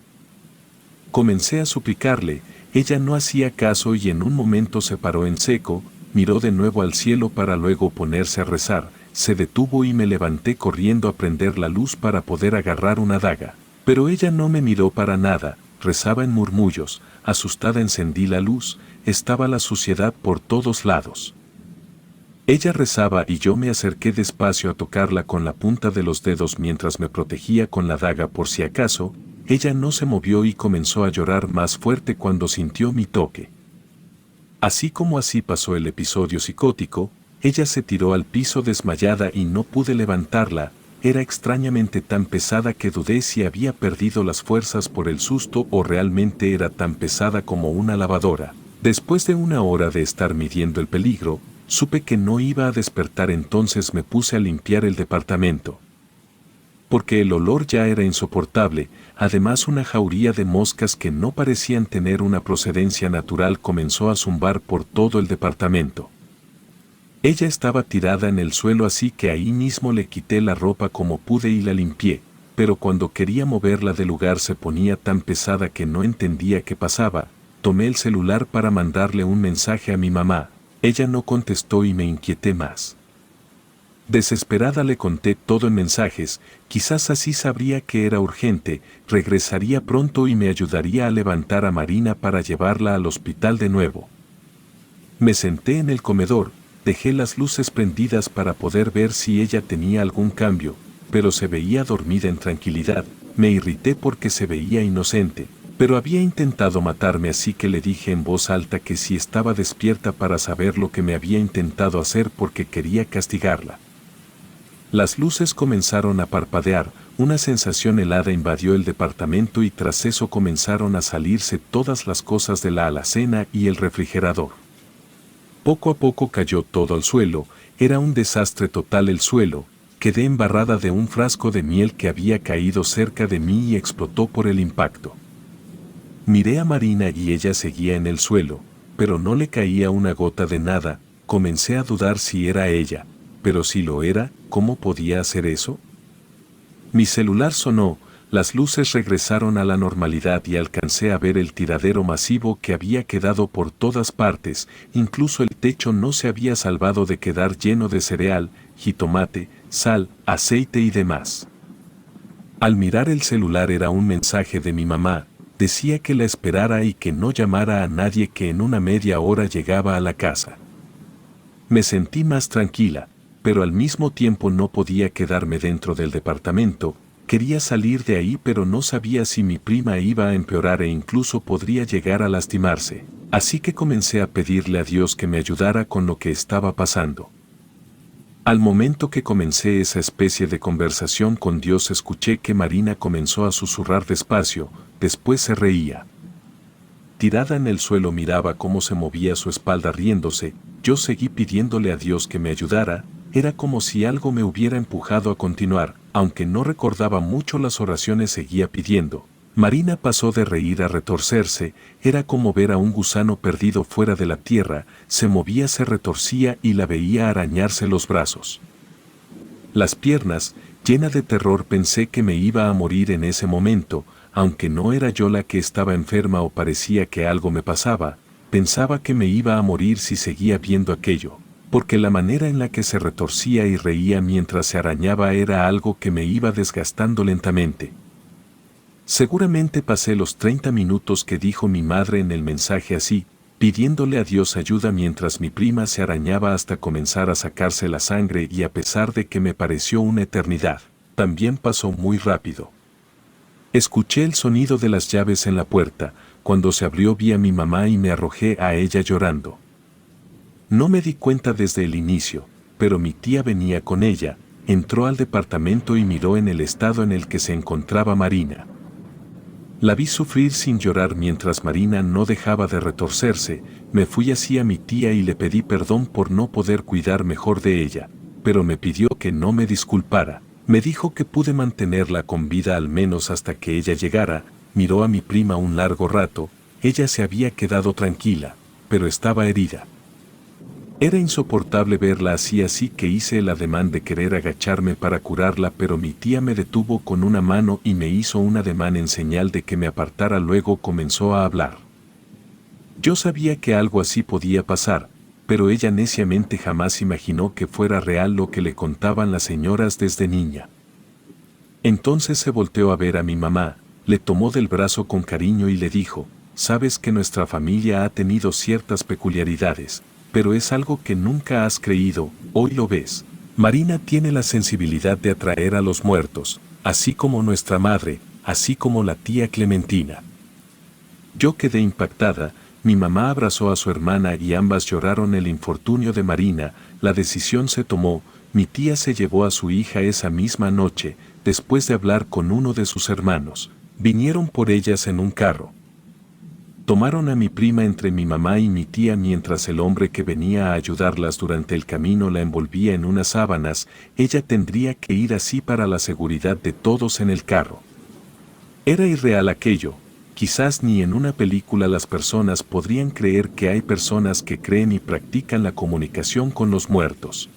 Comencé a suplicarle, ella no hacía caso y en un momento se paró en seco, miró de nuevo al cielo para luego ponerse a rezar, se detuvo y me levanté corriendo a prender la luz para poder agarrar una daga. Pero ella no me miró para nada, rezaba en murmullos. Asustada encendí la luz, estaba la suciedad por todos lados. Ella rezaba y yo me acerqué despacio a tocarla con la punta de los dedos mientras me protegía con la daga por si acaso. Ella no se movió y comenzó a llorar más fuerte cuando sintió mi toque. Así como así pasó el episodio psicótico, ella se tiró al piso desmayada y no pude levantarla. Era extrañamente tan pesada que dudé si había perdido las fuerzas por el susto o realmente era tan pesada como una lavadora. Después de una hora de estar midiendo el peligro, supe que no iba a despertar, entonces me puse a limpiar el departamento. Porque el olor ya era insoportable, además una jauría de moscas que no parecían tener una procedencia natural comenzó a zumbar por todo el departamento. Ella estaba tirada en el suelo, así que ahí mismo le quité la ropa como pude y la limpié, pero cuando quería moverla del lugar se ponía tan pesada que no entendía qué pasaba. Tomé el celular para mandarle un mensaje a mi mamá. Ella no contestó y me inquieté más. Desesperada le conté todo en mensajes, quizás así sabría que era urgente, regresaría pronto y me ayudaría a levantar a Marina para llevarla al hospital de nuevo. Me senté en el comedor, dejé las luces prendidas para poder ver si ella tenía algún cambio, pero se veía dormida en tranquilidad. Me irrité porque se veía inocente, pero había intentado matarme, así que le dije en voz alta que si estaba despierta para saber lo que me había intentado hacer porque quería castigarla. Las luces comenzaron a parpadear, una sensación helada invadió el departamento y tras eso comenzaron a salirse todas las cosas de la alacena y el refrigerador. Poco a poco cayó todo al suelo, era un desastre total el suelo, quedé embarrada de un frasco de miel que había caído cerca de mí y explotó por el impacto. Miré a Marina y ella seguía en el suelo, pero no le caía una gota de nada. Comencé a dudar si era ella, pero si lo era, ¿cómo podía hacer eso? Mi celular sonó, las luces regresaron a la normalidad y alcancé a ver el tiradero masivo que había quedado por todas partes, incluso el techo no se había salvado de quedar lleno de cereal, jitomate, sal, aceite y demás. Al mirar el celular era un mensaje de mi mamá. Decía que la esperara y que no llamara a nadie, que en una media hora llegaba a la casa. Me sentí más tranquila, pero al mismo tiempo no podía quedarme dentro del departamento. Quería salir de ahí, pero no sabía si mi prima iba a empeorar e incluso podría llegar a lastimarse. Así que comencé a pedirle a Dios que me ayudara con lo que estaba pasando. Al momento que comencé esa especie de conversación con Dios, escuché que Marina comenzó a susurrar despacio, después se reía. Tirada en el suelo miraba cómo se movía su espalda riéndose. Yo seguí pidiéndole a Dios que me ayudara, era como si algo me hubiera empujado a continuar, aunque no recordaba mucho las oraciones seguía pidiendo. Marina pasó de reír a retorcerse, era como ver a un gusano perdido fuera de la tierra, se movía, se retorcía y la veía arañarse los brazos. Las piernas, llena de terror, pensé que me iba a morir en ese momento, aunque no era yo la que estaba enferma o parecía que algo me pasaba, pensaba que me iba a morir si seguía viendo aquello, porque la manera en la que se retorcía y reía mientras se arañaba era algo que me iba desgastando lentamente. Seguramente pasé los 30 minutos que dijo mi madre en el mensaje así, pidiéndole a Dios ayuda mientras mi prima se arañaba hasta comenzar a sacarse la sangre, y a pesar de que me pareció una eternidad, también pasó muy rápido. Escuché el sonido de las llaves en la puerta. Cuando se abrió vi a mi mamá y me arrojé a ella llorando. No me di cuenta desde el inicio, pero mi tía venía con ella, entró al departamento y miró en el estado en el que se encontraba Marina. La vi sufrir sin llorar mientras Marina no dejaba de retorcerse. Me fui hacia mi tía y le pedí perdón por no poder cuidar mejor de ella, pero me pidió que no me disculpara. Me dijo que pude mantenerla con vida al menos hasta que ella llegara. Miró a mi prima un largo rato, ella se había quedado tranquila, pero estaba herida. Era insoportable verla así que hice el ademán de querer agacharme para curarla, pero mi tía me detuvo con una mano y me hizo un ademán en señal de que me apartara. Luego comenzó a hablar. Yo sabía que algo así podía pasar, pero ella neciamente jamás imaginó que fuera real lo que le contaban las señoras desde niña. Entonces se volteó a ver a mi mamá, le tomó del brazo con cariño y le dijo: «Sabes que nuestra familia ha tenido ciertas peculiaridades. pero es algo que nunca has creído, hoy lo ves. Marina tiene la sensibilidad de atraer a los muertos, así como nuestra madre, así como la tía Clementina. Yo quedé impactada, mi mamá abrazó a su hermana y ambas lloraron el infortunio de Marina, la decisión se tomó, mi tía se llevó a su hija esa misma noche, después de hablar con uno de sus hermanos, vinieron por ellas en un carro. Tomaron a mi prima entre mi mamá y mi tía mientras el hombre que venía a ayudarlas durante el camino la envolvía en unas sábanas, ella tendría que ir así para la seguridad de todos en el carro. Era irreal aquello, quizás ni en una película las personas podrían creer que hay personas que creen y practican la comunicación con los muertos.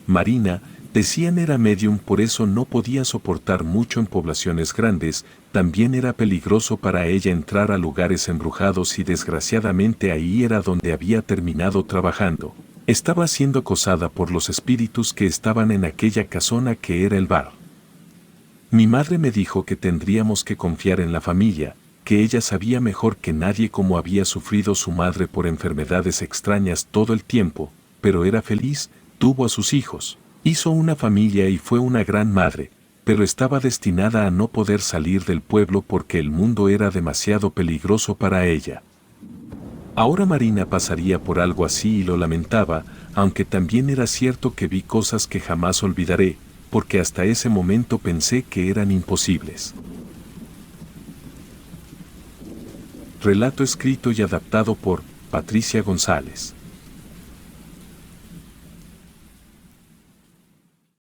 Marina, decían era medium, por eso no podía soportar mucho en poblaciones grandes, también era peligroso para ella entrar a lugares embrujados y desgraciadamente ahí era donde había terminado trabajando. Estaba siendo acosada por los espíritus que estaban en aquella casona que era el bar. Mi madre me dijo que tendríamos que confiar en la familia, que ella sabía mejor que nadie cómo había sufrido su madre por enfermedades extrañas todo el tiempo, pero era feliz, tuvo a sus hijos. Hizo una familia y fue una gran madre, pero estaba destinada a no poder salir del pueblo porque el mundo era demasiado peligroso para ella. Ahora Marina pasaría por algo así y lo lamentaba, aunque también era cierto que vi cosas que jamás olvidaré, porque hasta ese momento pensé que eran imposibles. Relato escrito y adaptado por Patricia González.